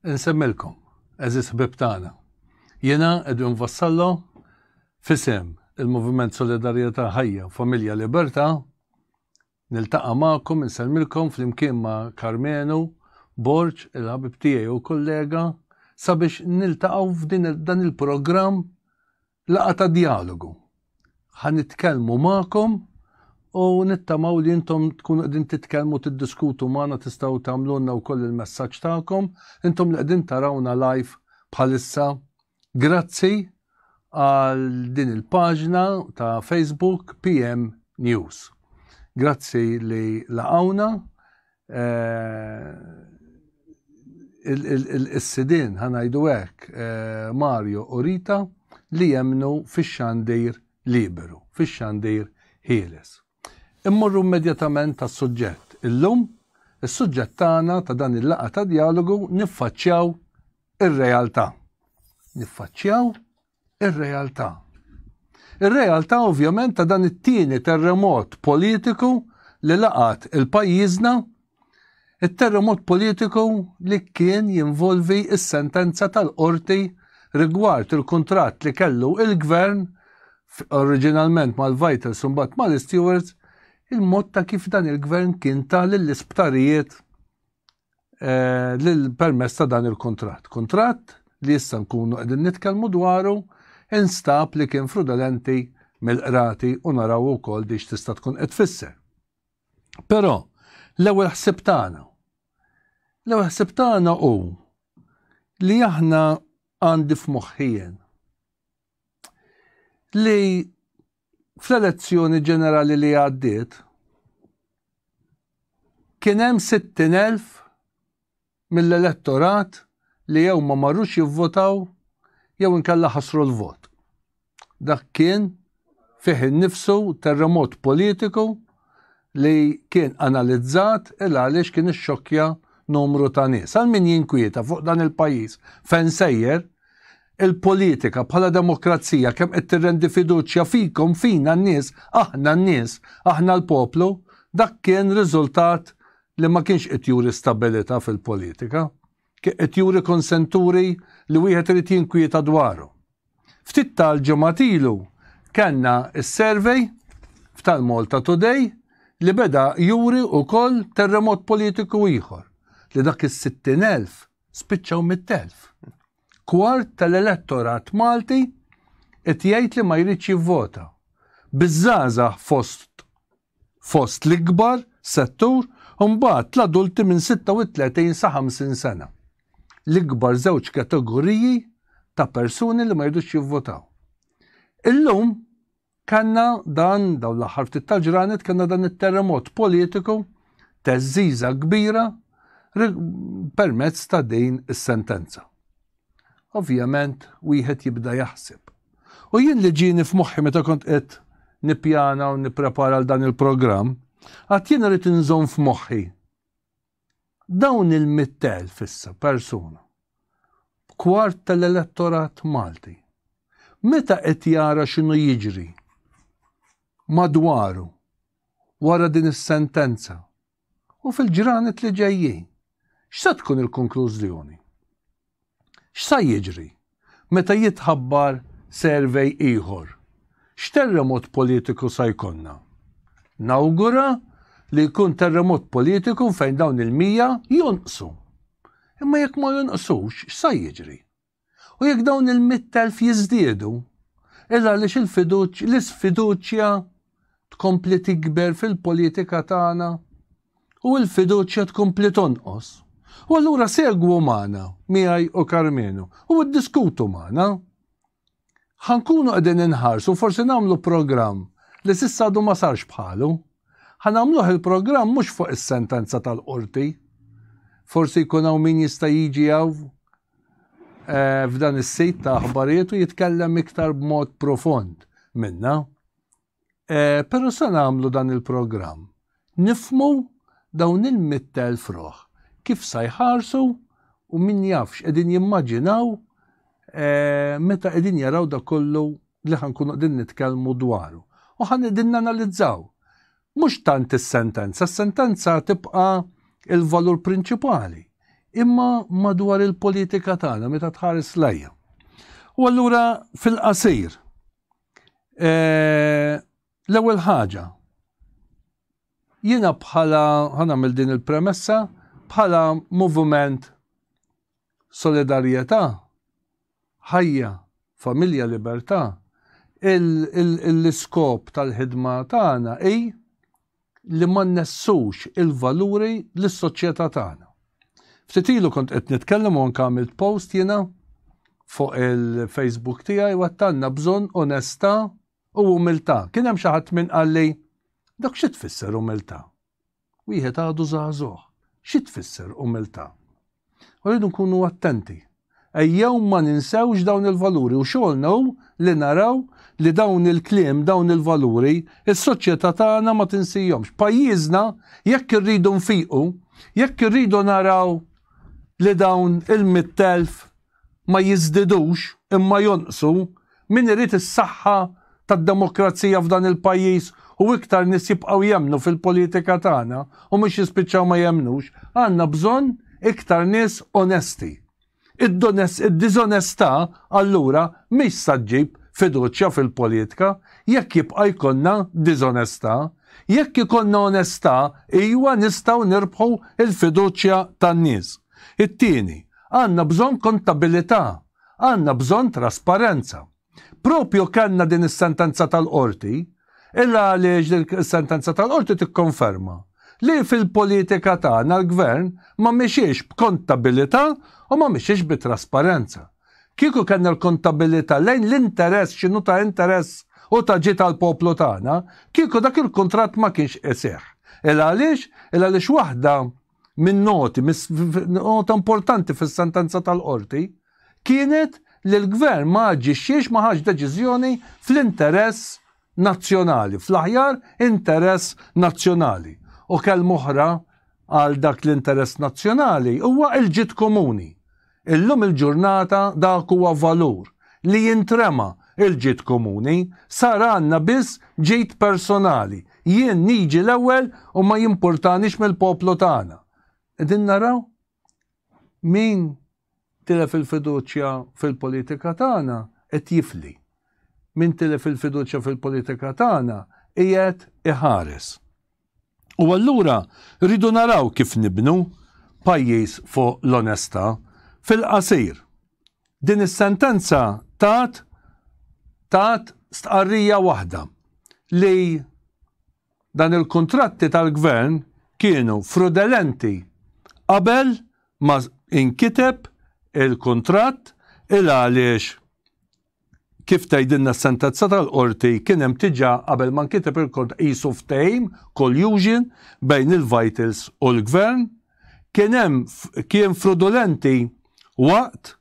Nsemmilkom, eżis ħbib tagħna. Jiena qed nfassallu f'isem il-Moviment Solidarjetà Ħajja Familja Libertà niltaqa' magħkom insemmilkom flimkien ma' Karmenu Borġ, il-ħabib tiegħi u kollega sabiex niltaqgħu f'dan il-programm laqgħa ta' dialogu. Ħanitkellmu magħkom u nittamaw li intom tkunu qegħdin titkellmu tiddiskutu magħna tistgħu tagħmlulna wkoll il-messaġġ tagħkom, intom li qegħdin tarawna live bħalissa. Grazzi għal din il-paġna ta' Facebook PM News. Grazzi li laqgħuna il-sidien ħanajdu hekk Mario u Rita li jemnu fix-xandir liberu, fix-xandir ħieles. Immorru immedjatament tas-suġġett. Illum is-suġġett tagħna ta' dan il-laqgħa ta' dialogu niffaċċjaw ir-realtà. Niffaċċjaw ir-realtà. Ir-realtà ovvjament ta' dan it-tieni terremot politiku li laqat il-pajjiżna, it-terremot politiku li kien jinvolvi is-sentenza tal-qorti rigward il-kuntratt li kellu il-gvern oriġinalment mal-Vitals u mbagħad mal-Stewards, il-mod ta' kif dan il-gvern kien ta' lill-isptarijiet permezz ta' dan il-kuntratt. Kuntratt li issa nkunu qegħdin nitkellmu dwaru instab li kien frudolenti mill-qrati u naraw ukoll biex tista' tkun qed tfisser. Però l-ewwel ħsieb tagħna hu li aħna għandi f'moħħien li fl-elezzjoni ġenerali li għaddiet kien hemm 60,000 mill-elettorat li jew ma marrux jivvotaw jew inkella ħasru l-vot. Dak kien fih innifsu terremot politiku li kien analizzat għaliex kien ixxokkja numru ta' nies. Għal min jinkwieta fuq dan il-pajjiż fejn sejjer il-politika bħala demokrazija kemm qed tirrendi fiduċja fikom fina n-nies, aħna l-poplu, dak kien riżultat li ma kienx qed juri stabilità fil-politika, qed juri konsenturi li wieħed irid jinkwieta dwaru. Ftit tal-ġimgħat ilu kellna s-survey f'tal-Malta Today li beda juri wkoll terremot politiku ieħor li dak is-60,000 spiċċaw 100,000. Kwart tal-elettorat Malti qed jgħid li ma jridx jivvota. Biż-żgħażagħ fost l-ikbar settur u mbagħad l-adulti minn 36 sa 50 sena. L-ikbar żewġ kategoriji ta' persuni li ma jridux jivvotaw. Illum kanna dawn l-aħħar ftit tal-ġranet kanna dan it-terremot politiku teżżiża kbira permezz ta' din is-sentenza. Ovvjament, wieħed jibda jaħseb. U jien li ġieni f'moħħi meta kont qed nippjana u nipprepara l dan il-programm, għad jien rrid inżomm f'moħħi dawn il-100,000 issa persuna, kwart tal-elettorat Malti, meta qed jara x'inhu jiġri madwaru wara din is-sentenza u fil-ġranet li ġejjin, x'sa tkun il-konklużjoni? X'sa jiġri meta jitħabbar survey ieħor? X'terremot politiku sa jkollna? Nawgura li jkun terremot politiku fejn dawn il-100 jonqsu. Imma jekk ma jonqsux, x'sa jiġri? U jekk dawn il-100,000 jiżdiedu, illa għaliex l-isfiduċja tkompli tikber fil-politika tagħna u l-fiduċja tkompli tonqos. U allura segwu magħna miegħi u Karmenu u ddiskutu magħna. Ħankunu qegħdin inħarsu forsi nagħmlu programm li s'issa għadu ma sarx bħalu. Ħanagħmluh il-programm mhux fuq is-sentenza tal-qorti. Forsi jkun hawn min jista' jiġi hawn f'dan is-sit ta' aħbarijiet u jitkellem iktar b'mod profond minna. Però se nagħmlu dan il-programm. Nifhmu dawn il-100,000 ruħ kif sa jħarsu u min jafx qegħdin jimmaġinaw meta qegħdin jaraw da kollu li ħankunu qegħdin nitkellmu dwaru. U ħanqegħdin nanalizzaw. Mhux tant is-sentenza tibqa' il-valur prinċipali. imma madwar il-politika tagħna meta tħares lejja. U allura fil-qasir l-ewwel ħaġa jiena bħala ħanamel din il-premessa bħala moviment solidarjetà, ħajja, familja, libertà, l-iskop tal-ħidma tagħna hi li ma nnessux il-valuri lis-soċjetà tagħna. Ftit ilu kont qed nitkellem u għamilt post jiena fuq il-Facebook tiegħi u għattanna bżonn onestà u umiltà. Kien hemm xi ħadd min qal li dak xi tfisser umiltà? Wieħed għadu żagħżugħ. Xi tfisser umiltà? U rridu nkunu attenti. Ejjew ma ninsewx dawn il-valuri u xogħolna hu li naraw li dawn il-kliem, dawn il-valuri, is-soċjetà tagħna ma tinsihomx. Pajjiżna jekk irridu nfiqu, jekk irridu naraw li dawn il-100,000 ma jiżdidux imma jonqsu, min irid is-saħħa tad-demokrazija f'dan il-pajjiż u iktar nies jibqgħu jemmnu fil-politika tagħna u mhux jispiċċaw ma jemmnux, għandna bżonn iktar nies onesti. Id-diżonestà allura mhix se ġġib fiduċja fil-politika, jekk jibqa' jkollna diżonestà, jekk ikollna onestà, iwa nistgħu nirbħu il-fiduċja tan-nies. It-tieni, għandna bżonn kontabilità, għandna bżonn trasparenza. Propju kellna din is-sentenza tal-qorti, illa għaliex is-sentenza tal-qorti tikkonferma li fil-politika tagħna l-gvern ma mexiex b'kontabilità u ma mexiex b'trasparenza. Kieku kellna l-kontabilità lejn l-interess x'inhu ta' interess u ta' ġi tal-poplu tagħna, kieku dak il-kuntratt ma kienx iseħħ. Illa għaliex waħda minn nota importanti fis-sentenza tal-qorti kienet li l-gvern ma aġixxiex ma ħax deċiżjoni fl-interess nazzjonali, fl-aħjar interess nazzjonali. U kell moħra għal dak l-interess nazzjonali huwa l-ġid komuni. Illum il-ġurnata dak huwa valur li jintrema il-ġid komuni sar għandna biss ġid personali. Jien niġi l-ewwel u ma jimpurtanix mill-poplu tagħna. Qegħdin naraw min tilef il-fiduċja fil-politika tagħna qed jifli. Min tilef il-fiduċja fil-politika tagħna qiegħed iħares. U allura rridu naraw kif nibnu pajjiż fuq l-onestà fil-qasir. Din is-sentenza tat stqarrija waħda li dan il-kuntratti tal-gvern kienu fraudolenti qabel ma inkiteb il-kuntratt il għaliex kif tgħidilna s-sentenza tal-qorti kien hemm diġà qabel ma nkiteb il-kuntratt qisu ftehim collusion bejn il-Vitals u l-gvern, kien fraudolenti waqt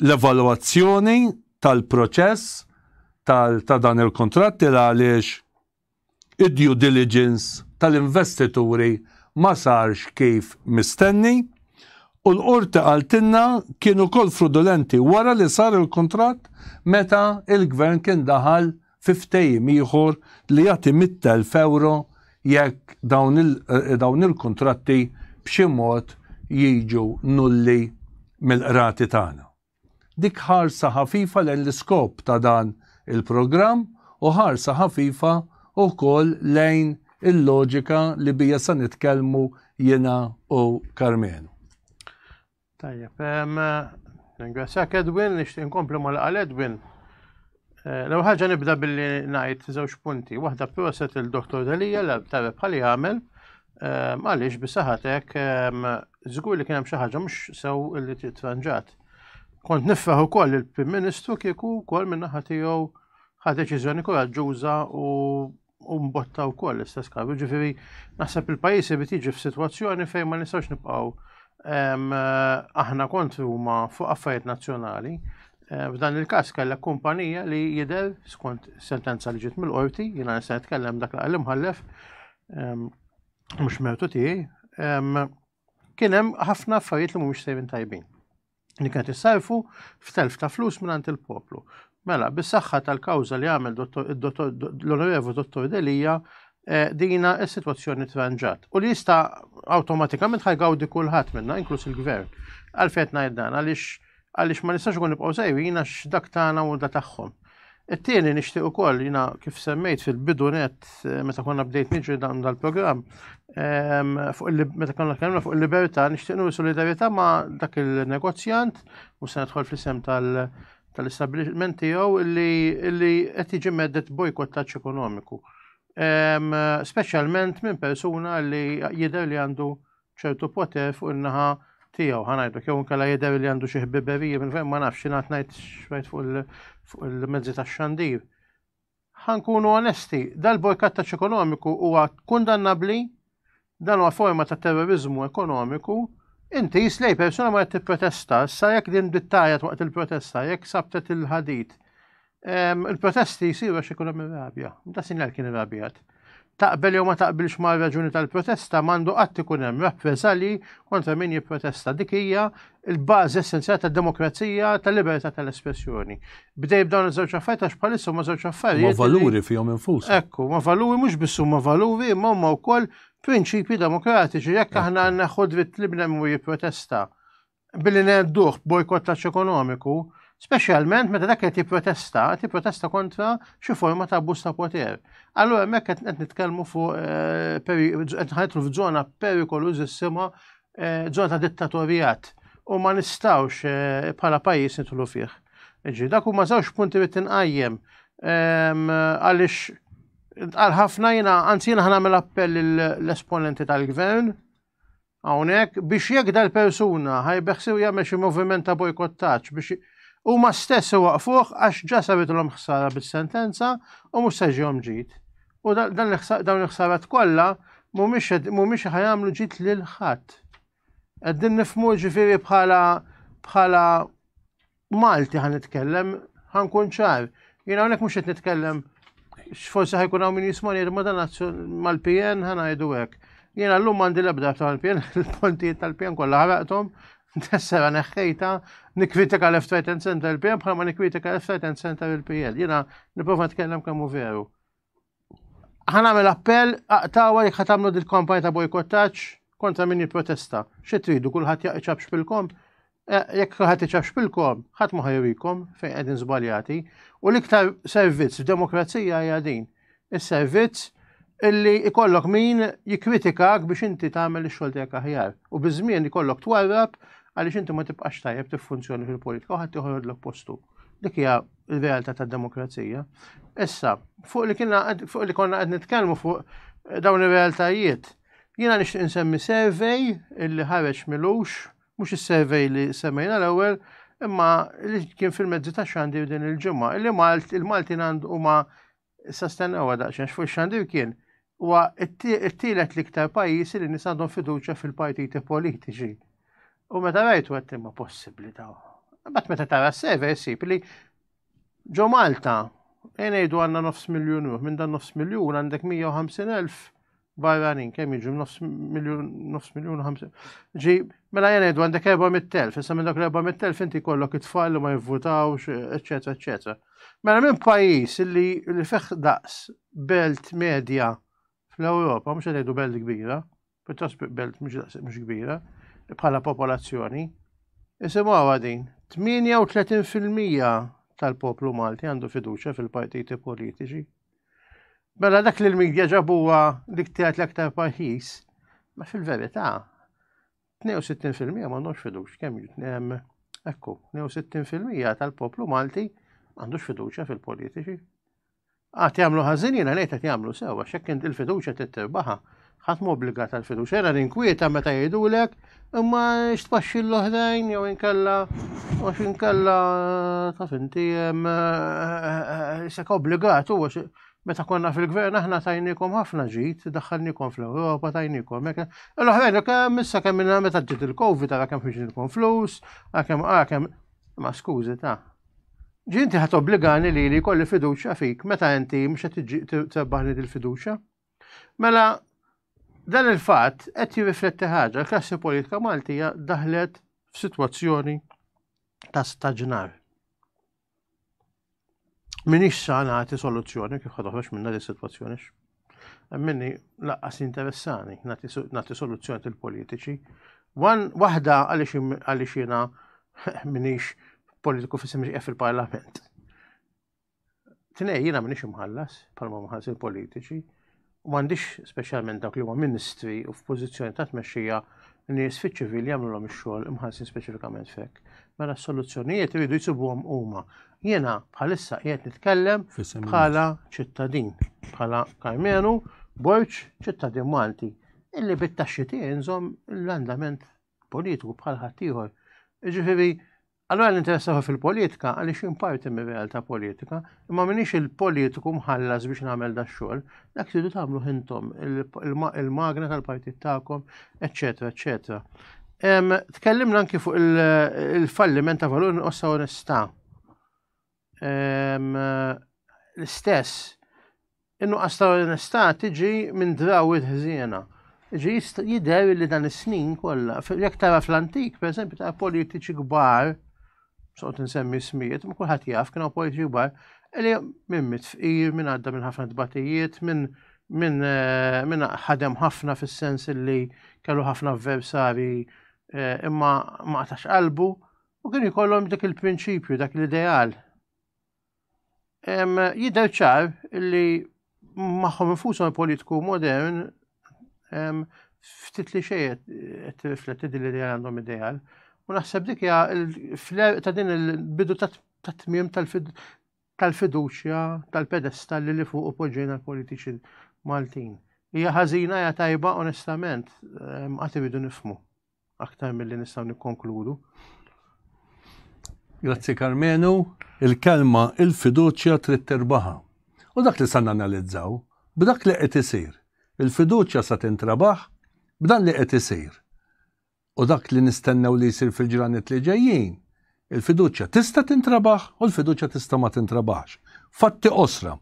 l-evalwazzjoni tal-proċess ta' dan il-kuntratt il għaliex id-due diligence tal-investituri ma sarx kif mistenni u l-qorti qaltilna kienu kol fraudolenti wara li sar il-kuntratt meta il-gvern kien daħal fi ftehim ieħor li jagħti 100,000 euro jekk dawn il-kuntratti b'xi mod jiġu nulli mill-qrati tagħna. Dik ħarsa ħafifa lejn l-iskop ta' dan il-programm u ħarsa ħafifa wkoll lejn il-loġika li bija se nitkellmu jiena u Karmenu. Tajjeb, ringrazzjak Edwin, nixtieq inkompli mal-qal Edwin. L-ewwel ħaġa nibda billi ngħid żewġ punti. Waħda proset il-Dr. Delija li tabeb bħalli jagħmel għaliex bisaħatek żgur li kien hemm xi ħaġa mhux sew li titranġat. Kont nifraħ ukoll il-Prim Ministru kieku wkoll min-naħa tiegħu ħad deċiżjoni koraġġuża u mbotta wkoll l-istess kabi. Ġifieri naħseb il-pajjiż irid jiġi f'sitwazzjoni fejn ma nistgħux nibqgħu aħna kontru huma fuq affarijiet nazzjonali. F'dan il-każ kellek kumpanija li jidher skont sentenza li ġiet mill-qorti, jiena nista' nitkellem dak li imħallef mhux mertu tiegħi, kien hemm ħafna affarijiet li mhumiex sejrin tajbin. Li kienet issarfu f'telf ta' flus mingħand il-poplu. Mela, bis-saħħa tal-kawża li għamel l-Onorevu Dottor Delija, dina s-sitwazzjoni tranġat. U li jista' awtomatikament ħajgawdi kulħadd minnha, inkluż il-gvern. Għalfejn ngħid dan għaliex ma nistax ikun nibqgħu sejwin għax dak tagħna u da tagħhom. It-tieni nixtieq ukoll jiena kif semmejt fil-bidu net meta konna bdejt niġri dan dal-programm meta konna kellna fuq il-libertà nixtieq nuru solidarjetà ma' dak il-negozjant u se nidħol fl-isem tal-establishment tiegħu illi qed jiġi meddet bojkottaġġ ekonomiku. Speċjalment minn persuna li jidher li għandu ċertu poter fuq in-naħa tiegħu ħanajdu jew inkella jidher li għandu xi ħbiberija minn fejn ma nafx xi ngħid xwejt fuq il-mezzi tax-xandir. Ħankunu onesti, dal-bojkottaġġ ekonomiku huwa kundannabbli, dan huwa forma ta' terrorizmu ekonomiku. Inti jislej persuna ma qed tipprotesta, sa jekk din dittajat waqt il-protesta, jekk sabtet il-ħadid. Il-protesti jisiru għax ikun hemm irrabja. Da sinjal kien irrabjat. Taqbel jew ma taqbilx ma' raġuni tal-protesta m'għandu qatt ikun hemm rappreżalji kontra min jipprotesta. Dik hija l-bażi essenzjali tad-demokrazija tal-libertà tal-espressjoni. Bdej b'dawn iż-żewġ affarijiet għax bħalissa huma żewġ affarijiet. Ma valuri fihom infushom. Ekku, ma valuri mhux biss huma valuri, imma huma wkoll prinċipji demokratiċi. Jekk aħna naħu dritt li bnemmru jipprotesta billi ngħedduh bojkottaġġ ekonomiku, speċjalment meta dak qed jipprotesta kontra xi forma ta' abbuż ta' poter. Allura hemmhekk qed nitkellmu fuq qed ħajtlu f'żona perikolużissima, żona ta' dittatorjat u ma nistgħux bħala pajjiż nidħlu fih. Dak huma żewġ punti li tinqajjem għaliex għal ħafna jiena ħnagħmel appell l-esponenti tal-gvern hawnhekk biex jekk dal-persuna ħajbeħsiu jagħmel xi moviment ta' bojkottaġġ biex huma stess waqfuh għax ġa sabitlhom ħsara bis-sentenza u mhux se jġihom ġid. U dawn il-ħsarat kollha mhumiex ħajamlu ġid lil ħadd. Qegħdin nifhmu ġifieri bħala Malti ħanitkellem ħankun ċar. Jien hawnhekk mhux qed nitkellem forsi ħajkun hawn min jismani ma dan mal-PN ħanajdu hekk. Jiena llum m'għandi l-ebda tal-PN, il-pontijiet tal-PN kollha ħaraqthom, ntessera neħħejta, nikkritika left right and center il-PN bħalma nikkritika left right and center il-PL. Jiena nipprova nitkellem kemm hu veru. Ħanagħmel appell aqtawa jekk ħatamlu dil-kampanja ta' bojkottaġġ kontra min jipprotesta. Xi tridu kulħadd jaqċab xpilkom? Jekk ħadd iċab xpilkom, ħadd ma ħajrikom fejn qegħdin żbaljati. U l-iktar servizz f'demokrazija hija din. Is-servizz illi ikollok min jikkritikak biex inti tagħmel ix-xogħol tiegħek aħjar. U biżmien ikollok twarrab għaliex inti ma tibqax tajjeb tiffunzjoni fil-politika u ħadd joħrodlok postu. Dik hija l-realtà tad-demokrazija. Issa, fuq li konna qed nitkellmu fuq dawn ir-realtajiet, jiena nixtieq insemmi survey illi ħareġ milux, mhux is-survey li semmejna l-ewwel, imma li kien fil-mezzi ta' xandir din il-ġimgħa, illi il-Maltin għandu huma sostennew daqsxejn fuq ix-xandir kien huwa t-tielet l-iktar pajjiż li nies għandhom fiduċja fil-partiti politiċi. U meta rajtu qed imma possibbli daw. Mbagħad meta tara s-survey issib li ġo Malta ngħidu għandna 500,000 minn dan 500,000 għandek 150,000 barranin, kemm jiġu 500,000 ġi, mela jgħidu għandek 400,000, issa minn dak l-400,000 inti kollok it-tfal li ma jivvutawx, eccetera, eccetera. Mela minn pajjiż li fih daqs belt medja fl-Ewropa, mhux qed ngħidu belt kbira, pjuttost belt mhux kbira, bħala popolazzjoni, isimgħuha din 38% tal-poplu Malti għandu fiduċja fil-partiti politiċi. Mela dak li l-medja ġabuha dik tiegħek l-aktar pajjiż, ma fil-verità 62% m'għandhomx fiduċja kemm ekku, 62% tal-poplu Malti m'għandux fiduċja fil-politiċi. Jagħmlu ħażin jiena ngħid qed jagħmlu sewwa x'hekk int il-fiduċja tittirbaħha, ħadd m'obbligat għall-fiduċja. Jiena ninkwieta meta jgħidulek imma x'tbaxxi l-oħrajn jew inkella taf inti isek obbligat huwa meta konna fil-gvern aħna tajnikom ħafna ġid, daħħalnikom fl-Ewropa, tajnikom hekk. L-oħrajn kemm issa kemm meta ġiet il-Covid ara kemm ħiġilkom flus, kemm ma skużi ta'. Ġinti ħadd obbligani li jkolli fiduċja fik meta inti mhux qed tiġi trebbaħni dil-fiduċja. Mela dan il-fatt qed jirrifletti ħaġa, l-klassi politika Maltija daħlet f'sitwazzjoni ta' staġnar. Minix sa nagħti soluzzjoni kif ħadoħroġ minna di sitwazzjoni. minni laqqas interessani nagħti soluzzjoni il-politiċi. Waħda għaliex jiena minix politiku fis-semġieq fil-Parlament. Tinej jiena minix imħallas bħalma mħallas il-politiċi u m'għandix speċjalment dawk li huma ministri u f'pożizzjoni ta' tmexxija nies fiċ-ċivili jagħmluhom ix-xogħol imħallsin speċifikament f'hekk. Mela s-soluzzjonijiet iridu jsibuhom huma. Jiena bħalissa qiegħed nitkellem bħala ċittadin, bħala Karmenu Borġ ċittadin Malti, illi bit-taxxi tiegħi nżomm l-andament politiku bħal ħadd ieħor. Jiġifieri, allura l-interessaw fil-politika għaliex imparti mir-realtà politika, imma minix il-politiku mħallas biex nagħmel da xogħol, dak tridu tagħmlu intom il-magna tal-partit tagħkom, eċċetera, eċċetera. Tkellimna anki fuq il-falliment ta' valur nqossa onestà. L-istess, in-nuqqas ta' onestà tiġi minn drawwiet ħżiena. Jidher li dan is-snin kollha, jekk tara fl-antik, pereżempju ta' politiċi kbar, soqgħod insemmi smijiet, ma kulħadd jaf kienu politiċi kbar, li minn mitfqir, minn għadda minn ħafna dbatijiet, minn ħadem ħafna fis-sens li kellu ħafna avversari imma ma qatax qalbu u kienu jkollhom dak il-prinċipju, dak l-ideal. Jidher ċar li magħhom infushom il-politiku modern ftit li xejn qed tirrifletti din l-ideal għandhom ideal. U naħseb dik hija ta' din il-bidu ta' tmiem tal-fiduċja tal-pedestal li fuq poġġejna l-politiċi Maltin. Hija ħażina hija tajba onestament, qatt iridu nifhmu aktar milli nistgħu nikkonkludu. Grazzi Karmenu, il-kelma il-fiduċja trid tirbaħa. U dak li sa nanalizzaw, b'dak li qed isir. Il-fiduċja sa tintrabaħ b'dan li qed isir. U dak li nistennew li jsir fil-ġranet li ġejjin, il-fiduċja tista' tintrabaħ u l-fiduċja tista' ma tintrabaħx. Fatti qosra.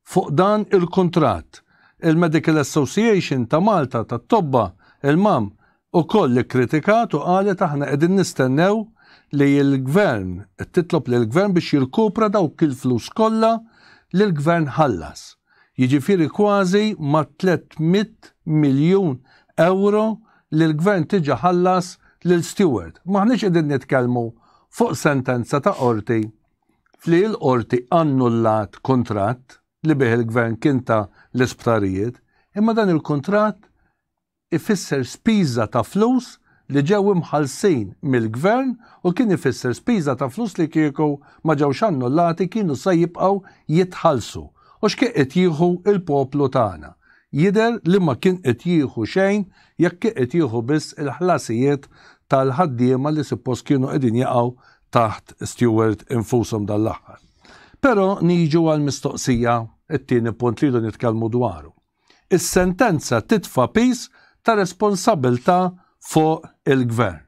Fuq dan il-kuntratt, il-Medical Association ta' Malta tat-tobba il-mam ukoll li kritikat u qalet aħna qegħdin nistennew li l-gvern titlob li l-gvern biex jirkupra dawk il-flus kollha li l-gvern ħallas. Jiġifieri kważi ma' 300 miljun euro li l-gvern tiġa ħallas lil Stewart. Maħniex qegħdin nitkellmu fuq sentenza ta' qorti li l-qorti annullat kontratt li bih il-gvern kien ta' l-isptarijiet, imma dan il-kontratt ifisser spiża ta' flus li ġew imħallsin mill-gvern u kien ifisser spiża ta' flus li kieku ma ġewx annullati kienu se jibqgħu jitħallsu. U x'kien qed jieħu il-poplu tagħna. Jidher li ma kien qed jieħu xejn jekk qed jieħu biss il-ħlasijiet tal-ħaddiema li suppost kienu qegħdin jaqgħu taħt Stewart infushom dal-aħħar. Però niġu għall-mistoqsija it-tieni punt li nitkellmu dwaru. Is-sentenza titfa' piż ta' responsabilità fuq il-gvern.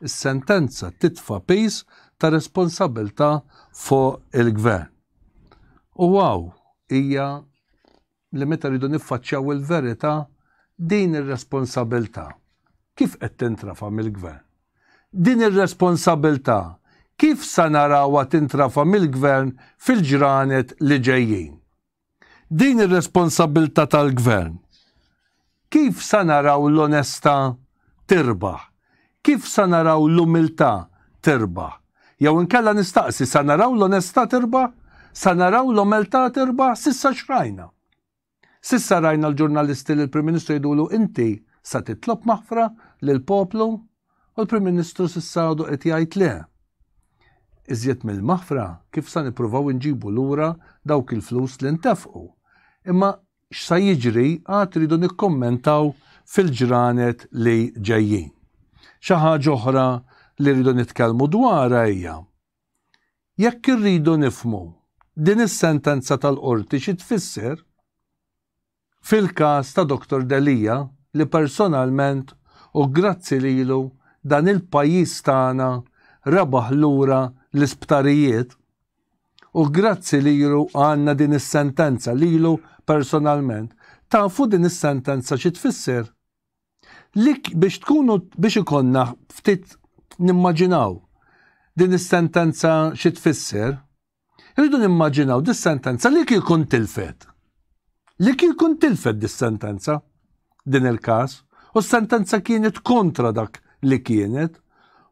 Is-sentenza titfa' piż ta' responsabilità fuq il-gvern. U wow, hija li meta rridu niffaċċjaw il-verità din ir-responsabilità kif qed tintrafa mill-gvern. Din ir-responsabilità kif sa narawha tintrafa mill-gvern fil-ġranet li ġejjin. Din ir-responsabilità tal-gvern kif sa naraw l-onestà tirbaħ, kif sa naraw l-umiltà tirbaħ. Jew inkella nistaqsi sa naraw l-onestà tirbaħ, sa naraw l-umiltà tirbaħ, sissa xrajna. Sissa rajna l-ġurnalisti li l-Prim Ministru jgħidulu inti sa titlob maħfra lill-poplu u l-Prim Ministru sissa għadu qed jgħid le. Iżjed mill-maħfra kif sa nippruvaw inġibu lura dawk il-flus li ntefqu. Imma x'sa jiġri għad ridu nikkommentaw fil-ġranet li ġejjin. Xi ħaġa oħra li rridu nitkellmu dwarha hija jekk irridu nifhmu din is-sentenza tal-qorti xi tfisser fil-każ ta' Dr. D'Elia li personalment u grazzi lilu dan il-pajjiż tagħna rebaħ lura l-isptarijiet u grazzi lilu għandna din is-sentenza lilu personalment. Tafu din is-sentenza xi tfisser? Biex ikonna ftit nimmaġinaw din is-sentenza xi tfisser, rridu nimmaġinaw dis-sentenza li kien tilfet. li kikun tilfed dis-sentenza din il-każ, u s-sentenza kienet kontra dak li kienet,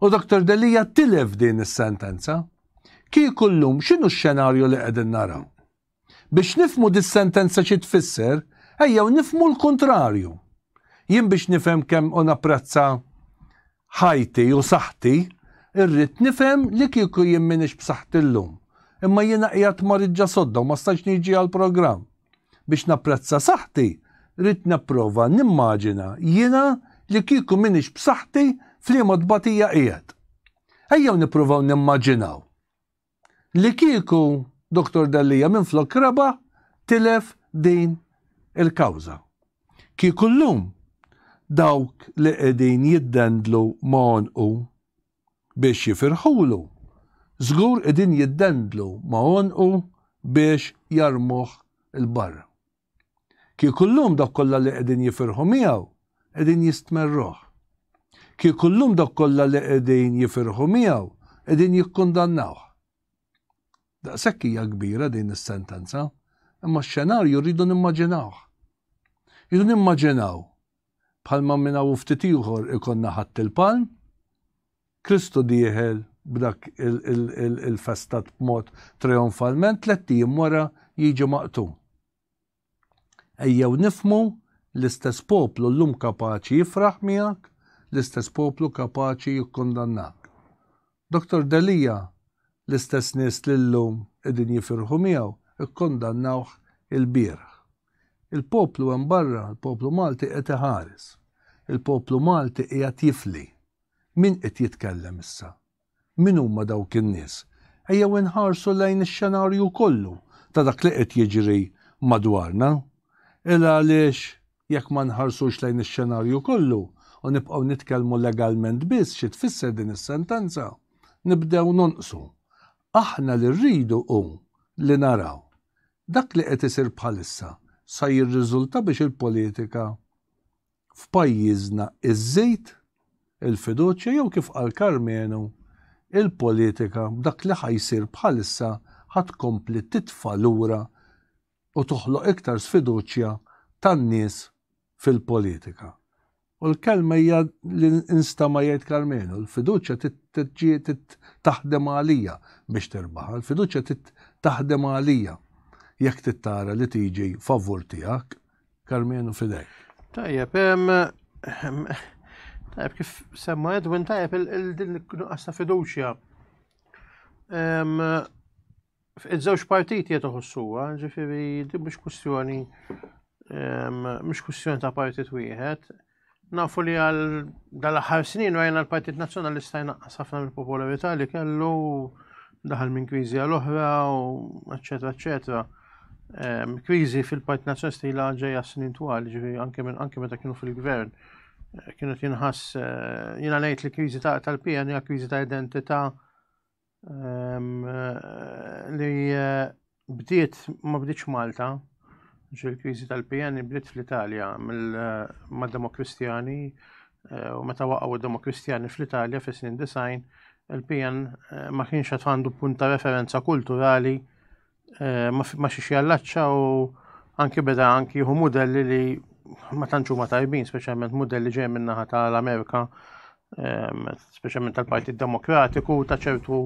u Dr. D'Elia tilef din is-sentenza, kieku llum x'inhu x-xenarju li qegħdin naraw? Biex nifmu dis-sentenza xi tfisser, ejjew nifmu l-kontrarju. Jien biex nifhem kemm u napprezza ħajti u saħħti, irrid nifhem li kieku jien m'iniex b'saħħti llum. Imma jiena qiegħed mariġġa sodda u ma stax niġi għall-programm. Biex napprezza saħħti, rrid napprova nimmaġina jiena li kieku m'iniex b'saħħti f'liema tbatija qiegħed. Ejjew nippruvaw nimmaġinaw li kieku Dr. D'Elia minflok rebaħ tilef din il-kawża. Kieku llum dawk li qegħdin jiddendlu ma' għonqu biex jifirħulu, żgur qegħdin jiddendlu ma' għonqu biex jarmuh il-barra. Kieku llum dak kollha li qegħdin jifirħu miegħu qegħdin jistmerruh. Kieku llum dak kollha li qegħdin jifirħu miegħu qegħdin jikkundannawh. Daqshekk hija kbira din is-sentenza, imma x-xenarju rridu nimmaġinawh. Rridu nimmaġinaw bħalma minn hawn ftit ieħor ikonna ħadd il-palm, Kristu dieħel b'dak il-festat b'mod trionfalment 3 ijiem wara jiġi maqtul. Ejjew nifhmu l-istess poplu llum kapaċi jifraħ miegħek, l-istess poplu kapaċi jikkundannak. Dr. D'Elia l-istess nies li llum qegħdin jifirħu miegħu ikkondannawh il-bieraħ. Il-poplu hemm barra, il-poplu Malti qed iħares. Il-poplu Malti qiegħed jifli. Min qed jitkellem issa? Min huma dawk in-nies? Ejjew inħarsu lejn ix-xenarju kollu ta' dak li qed jiġri madwarna. Illa għaliex jekk ma nħarsux lejn ix-xenarju kollu u nibqgħu nitkellmu legalment biss xi tfisser din is-sentenza, nibdew nonqsu. Aħna li rridu hu li naraw dak li qed isir bħalissa sa jirriżulta biex il-politika f'pajjiżna iżżejt il-fiduċja jew kif qal Karmenu il-politika b'dak li ħajsir bħalissa ħadkompli titfa' lura u toħloq iktar sfiduċja tan-nies fil-politika. U l-kelma hija li instama jgħid Karmenu, l-fiduċja taħdem għalija biex tirbaħ, il-fiduċja taħdem għalija jekk tittara li tiġi favur tiegħek, Karmenu fidejk. Tajjeb, kif semma Edwin tajjeb il-din nuqqas ta' fiduċja. Iż-żewġ partiti qed iħossuha, ġifieri din mhux kwistjoni ta' partit wieħed. Nafu li għal dal-aħħar snin rajna l-Partit Nazzjonalista jnaqqas ħafna mill-popolarità li kellu daħal minn kriżi għal oħra u eċetera eċetera. Kriżi fil-Partit Nazzjonalista ilha ġejja snin twal, ġifieri anke meta kienu fil-gvern. Kienet jinħass jiena ngħid li kriżi tal-PN hija kriżi ta' identità li ma bdietx Malta. Il-kriżi tal-PN bdiet fl-Italja ma' Demokristjani u meta waqgħu id-Demokristjani fl-Italja fis-snin 90 il-PN ma kienx qed għandu punt ta' referenza kulturali ma xiex jallaċċa u anki beda anki jieħu modelli li ma tantx huma tajbin, speċjalment modelli ġej min-naħa tal-Amerika, speċjalment tal-Partit Demokratiku ta' ċertu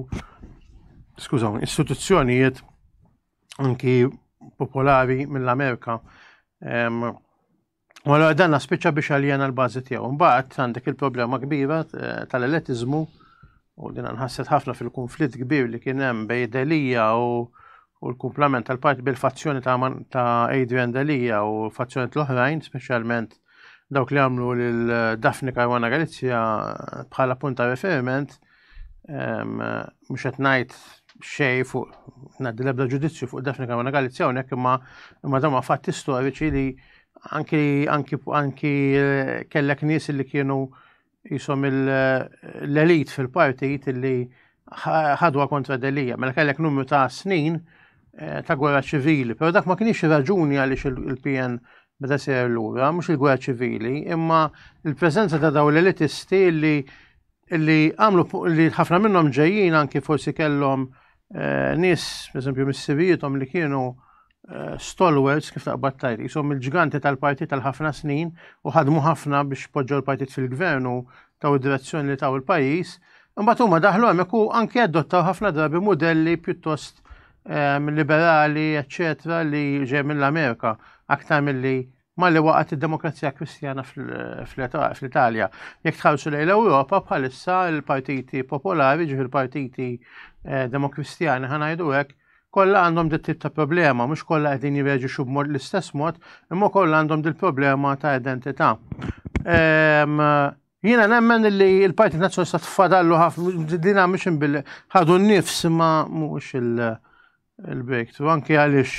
istituzzjonijiet anki popolari mill-Amerika. U allura dan spiċċa biex għaljena l-bażi tiegħu. Mbagħad għandek il-problema kbira tal-eletiżmu u din nħasset ħafna fil-konflitt kbir li kien hemm bejn D'Elia u l-kumplament tal-parti bil-fazzjoni ta' Adrian D'Elia u fazzjoni l-oħrajn, speċjalment dawk li għamlu lil Daphne Caruana Galizia bħala punt ta' referiment, mhux qed ngħid xej fuq ngħaddi l-ebda ġudizzju fuq Daphne Caruana Galizia hawnhekk imma dawn fatti storiċi li anki kellek nies li kienu jisom l-elit fil-partit li ħadwa kontra D'Elia. Mela kellek numru ta' snin ta' gwerra ċivili, però dak ma kienx raġuni għaliex il-PN beda seher lura, mhux il-gwerra ċivili, imma il-preżenza ta' dawn l-elitisti li għamlu li ħafna minnhom ġejjin anki forsi kellhom nies, pereżempju mis-sibietom li kienu stalwarts kif taqbad tajt, jisom il-ġiganti tal-partit tal-ħafna snin u ħadmu ħafna biex poġġu l-partit fil-gvern u taw id-direzzjoni li taw il-pajis. Imbagħad huma daħlu hemmhekk u anke adottaw ħafna drabi modelli pjuttost liberali, eccetera, li ġej mill-Amerika aktar milli malli waqgħet id-demokrazija kristjana fl-Italja. Jekk tħarsu lejn l-Ewropa bħalissa il-partiti popolari, ġifier il-partiti demokristjani ħanajdu hekk, kollha għandhom dit tip ta' problema, mhux kollha qegħdin jirreġixxu b'mod l-istess mod, imma kollha għandhom dil problema ta' identità. Jiena nemmen li l-Partit Nazzjonalista tfadallu ħafna dina mhux inbil ħadu n-nifs ma mhux il-breakthrough, anke għaliex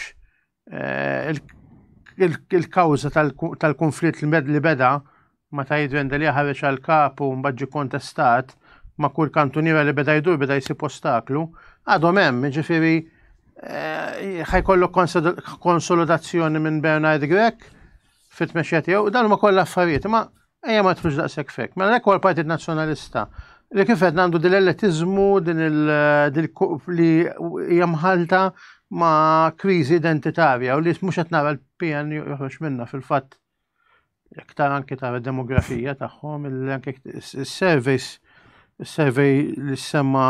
il-kawża tal-konflitt li beda ma ta' jidrenda li ħareġ għal kapu mbagħad ġie kontestat ma' kull kantuniera li beda jdur beda jsib ostaklu, għadhom hemm, ġifieri ħajkollok konsolidazzjoni minn Bernard Grech fit-tmexxija tiegħu, dan huma kollha affarijiet, ma ejja ma tfux daqshekk fek. Mela hekk huwa l-Partit Nazzjonalista li kif qed għandu din l-eletiżmu din li hija mħalta ma' kriżi identitarja u li mhux qed nara l-PN joħroġ minnha fil-fatt iktar anke tara demografija tagħhom anke is-survey li semma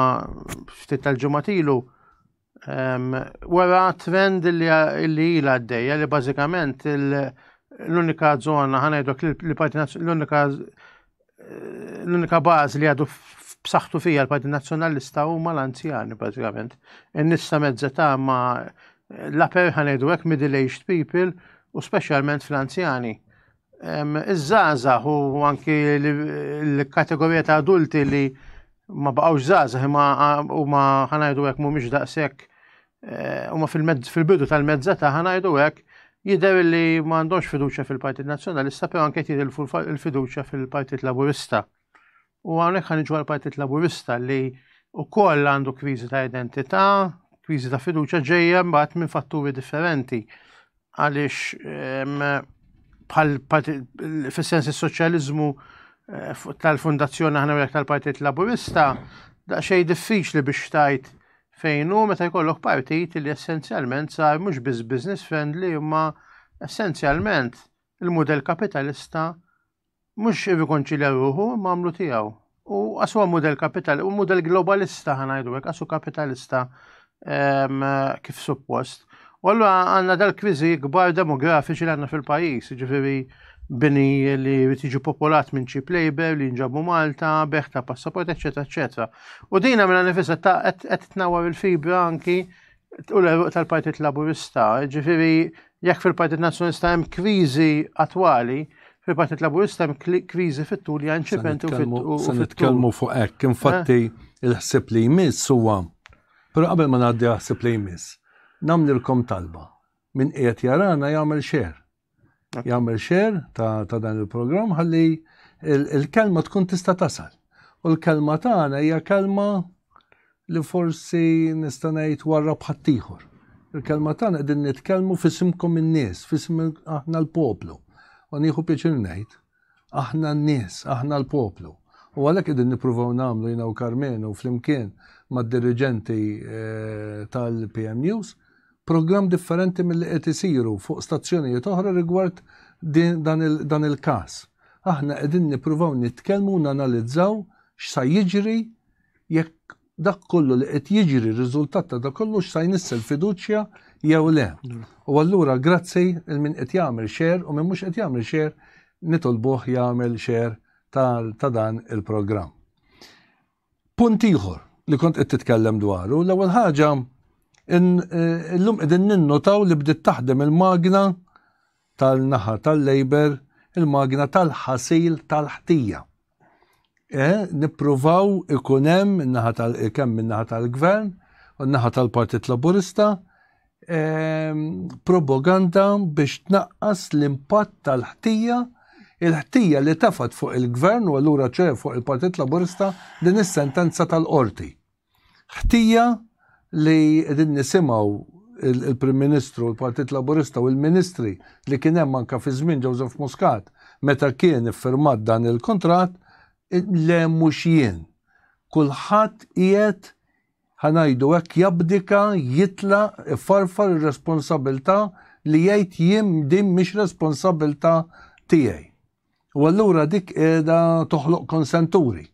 ftit tal-ġimgħat ilu wara trend li ilha għaddejja li bażikament l-unika żona ħanajdok l-unika bażi li għadu b'saħħtu fija l-Partit Nazzjonalista huma l-anzjani bażikament. In-nisa mezz'età ma l-aper ħanejdu hekk middle-aged people u speċjalment fl-anzjani. Iż-żgħażagħ u anki l-kategorija ta' adulti li ma baqgħux żgħażagħ huma ħanajdu hekk mhumiex daqshekk huma fil-bidu tal-mezz'età ħanajdu hekk jidher li m'għandhomx fiduċja fil-Partit Nazzjonalista, però anke jidhirfu l-fiduċja fil-Partit Laburista. U hawnhekk ħaniġu għall-Partit Laburista li wkoll għandu kriżi ta' identità, kriżi ta' fiduċja ġejja mbagħad minn fatturi differenti. Għaliex bħal fis-sens is-soċjaliżmu tal-fundazzjoni ħanewlek tal-Partit Laburista daqsxejn diffiċli biex tajt fejn hu meta jkollok partit li essenzjalment sar mhux biss business friendly imma essenzjalment il-mudell kapitalista mhux irrikonċilja ruħu imma għamlu tiegħu. U qaswa mudell kapitali u mudell globalista ħanajdu hekk qasu kapitalista kif suppost. U allura għandna dal-kriżi kbar demografiċi li għandna fil-pajjiż, jiġifieri bini li tiġi popolat minn cheap labor li nġabu Malta, beħ ta' passaport, eċetera, eċetera. U dina minna nifisa qed tnawwar il-fibra anki tal-Partit Laburista. Ġifieri jekk fil-Partit Nazzjonalista hemm kriżi attwali, fil-Partit Laburista hemm kriżi fit-tul li inċipenti u fit-tul. Se nitkellmu fuq hekk, infatti il-ħsieb li jmiss huwa. Però qabel ma ngħaddi ħsieb li jmiss, nagħmlilkom talba. Min qiegħed jarana jagħmel share. Jagħmel share ta' dan il-programm ħalli il-kelma tkun tista' tasal. U l-kelma tagħna hija kelma li forsi nista' ngħid warra bħadd ieħor. Il-kelma tagħna qegħdin nitkellmu f'isimkom in-nies, f'ism aħna l-poplu. U nieħu pjaċir ngħid aħna n-nies, aħna l-poplu. U għalhekk qegħdin nippruvaw nagħmlu jiena u Carmen u flimkien mad-diriġenti tal-PM News programm differenti mill-li qed isiru fuq stazzjonijiet oħra rigward dan il-każ. Aħna qegħdin nippruvaw nitkellmu u nanalizzaw x'sa jiġri jekk dak kollu li qed jiġri riżultat ta' dak kollu x'sa jnissel fiduċja jew le. U allura grazzi il min qed jagħmel share u min mhux qed jagħmel share nitolbuh jagħmel share ta' dan il-programm. Punt ieħor li kont qed titkellem dwaru, l-ewwel ħaġa illum qegħdin ninnotaw li bdiet taħdem il-magna tal-naħa tal-Labor, il-magna tal-ħasil tal-ħtija. Nippruvaw ikun hemm kemm min-naħa tal-Gvern u n-naħa tal-Partit Laburista propaganda biex tnaqqas l-impatt tal-ħtija, il-ħtija li tafat fuq il-Gvern u allura ċe fuq il-Partit Laburista din is-sentenza tal-qorti. Ħtija li qegħdin nisimgħu il-Prim Ministru, il-Partit Laburista u l-Ministri li kien hemm anke fi żmien Joseph Muscat meta kien iffirmat dan il-kontratt le mhux jien. Kulħadd qiegħed ħanajdu hekk jabdika jitla farfar ir-responsabilità li jgħid jiem din mhix responsabilità tiegħi. U allura dik qiegħda toħloq konsenturi,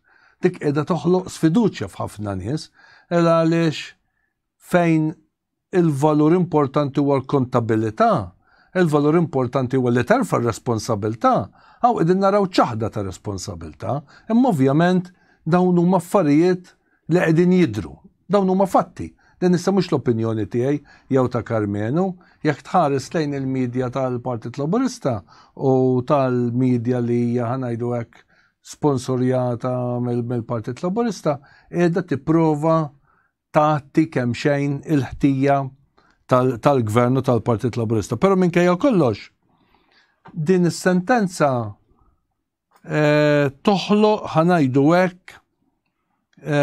dik qiegħda toħloq sfiduċja f'ħafna nies, għaliex fejn il-valur importanti huwa l-kontabilità, il-valur importanti huwa li terfa' r-responsabilità, għaw qegħdin naraw ċaħda ta' responsabilità, imma ovvjament dawn huma affarijiet li qegħdin jidhru, dawn huma fatti. Din issa mhux l-opinjoni tiegħi jew ta' Karmenu, jekk tħares lejn il-medja tal-Partit Laburista u tal-medja li hija ħanajdu hekk sponsorjata mill-Partit Laburista, qiegħda tipprova tagħti kemm xejn il-ħtija tal-gvernu tal-Partit Laburista. Però minkejja kollox, din is-sentenza toħloq ħanajdu hekk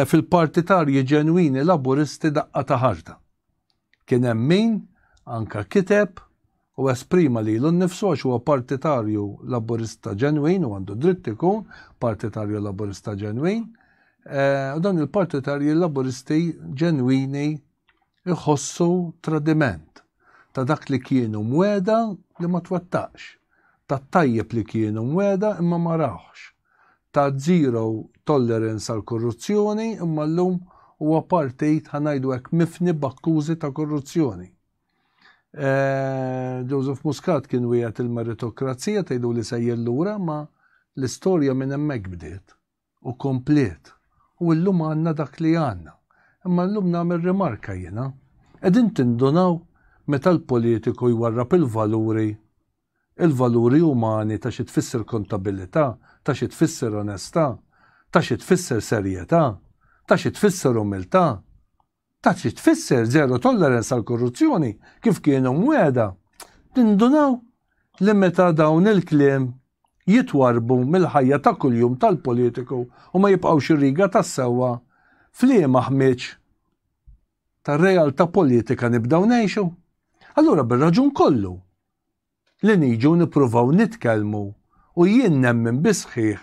fil-partitarji ġenwini laburisti daqqa ta' ħarta. Kien hemm min anka kiteb u esprima lilu nnifsu għax huwa partitarju laburista ġenwin u għandu dritt ikun partitarju laburista ġenwin. U dan il-partitarji laburisti ġenwini iħossu tradiment ta' dak li kienu mweda li ma twettaqx, ta' tajjeb li kienu mweda imma ma raħx, ta' zero tolerance għal korruzzjoni imma llum huwa partit ħanajdu hekk mifni b'akkużi ta' korruzzjoni. Joseph Muscat kien wieħed il-meritokrazija tgħidu li sejjer lura ma l-istorja minn hemmhekk bdiet u komplet. U llum għandna dak li għandna. Imma llum nagħmel rimarka jiena. Qegħdin tindunaw meta l-politiku jwarrab il-valuri umani ta' xi tfisser kontabilità, ta' xi tfisser onestà, ta' xi tfisser serjetà, ta' xi tfisser umiltà, ta' xi tfisser zero tolerance għal korruzzjoni kif kienu mweda. Tindunaw li meta dawn il-kliem jitwarbu mill-ħajja ta' kuljum tal-politiku u ma jibqgħux ir-riga tas-sewwa f'liema ħmiġ tar-realtà politika nibdew ngħixu. Allura bir-raġun kollu li niġu nippruvaw nitkellmu u jien nemmen bisħiħ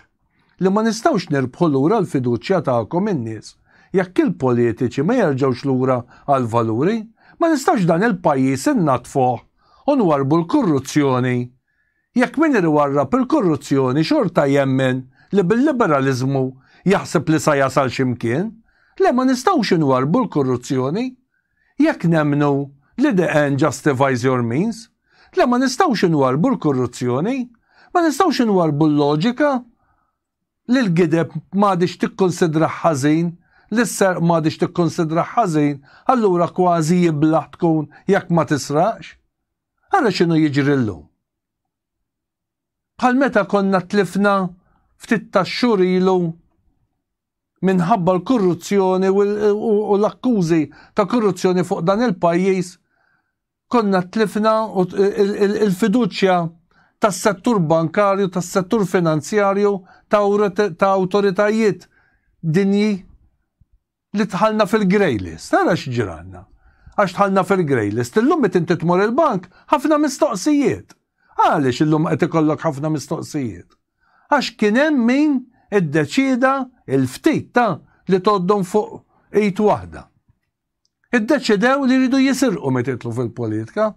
li ma nistgħux nirbħu lura l-fiduċja tagħkom in-nies. Jekk il-politiċi ma jerġgħux lura għall-valuri, ma nistgħux dan il-pajjiż innatfuh u nwarbu l-korruzzjoni. Jekk min irwarrab il-korruzzjoni xorta jemmen li bil-liberalizmu jaħseb li sa jasal x'imkien, le ma nistgħux inwarbu l-korruzzjoni. Jekk nemnu li the end justifies your means, le ma nistgħux inwarbu l-korruzzjoni, ma nistgħux inwarbu l-loġika li l-gideb m'għadix tikkonsidra ħażin, li s-serq m'għadix tikkonsidra ħażin, allura kważi jiblaħ tkun jekk ma tisraqx. Ara x'inhu jiġri llum. Bħal meta konna tlifna ftit tax-xhur ilu minħabba l-korruzzjoni u l-akkużi ta' korruzzjoni fuq dan il-pajjiż, konna tlifna il-fiduċja tas-settur bankarju, tas-settur finanzjarju, ta' awtoritajiet dinji li tħallna fil-grey list. Tara x'ġiranna. Għax tħallna fil-grey list, illum meta inti tmur il-bank ħafna mistoqsijiet. Għaliex illum qed ikollok ħafna mistoqsijiet? Għax kien hemm min iddeċieda il-ftit ta' li toddhom fuq ejt waħda. Iddeċidew li jridu jisirqu meta jitlu fil-politika.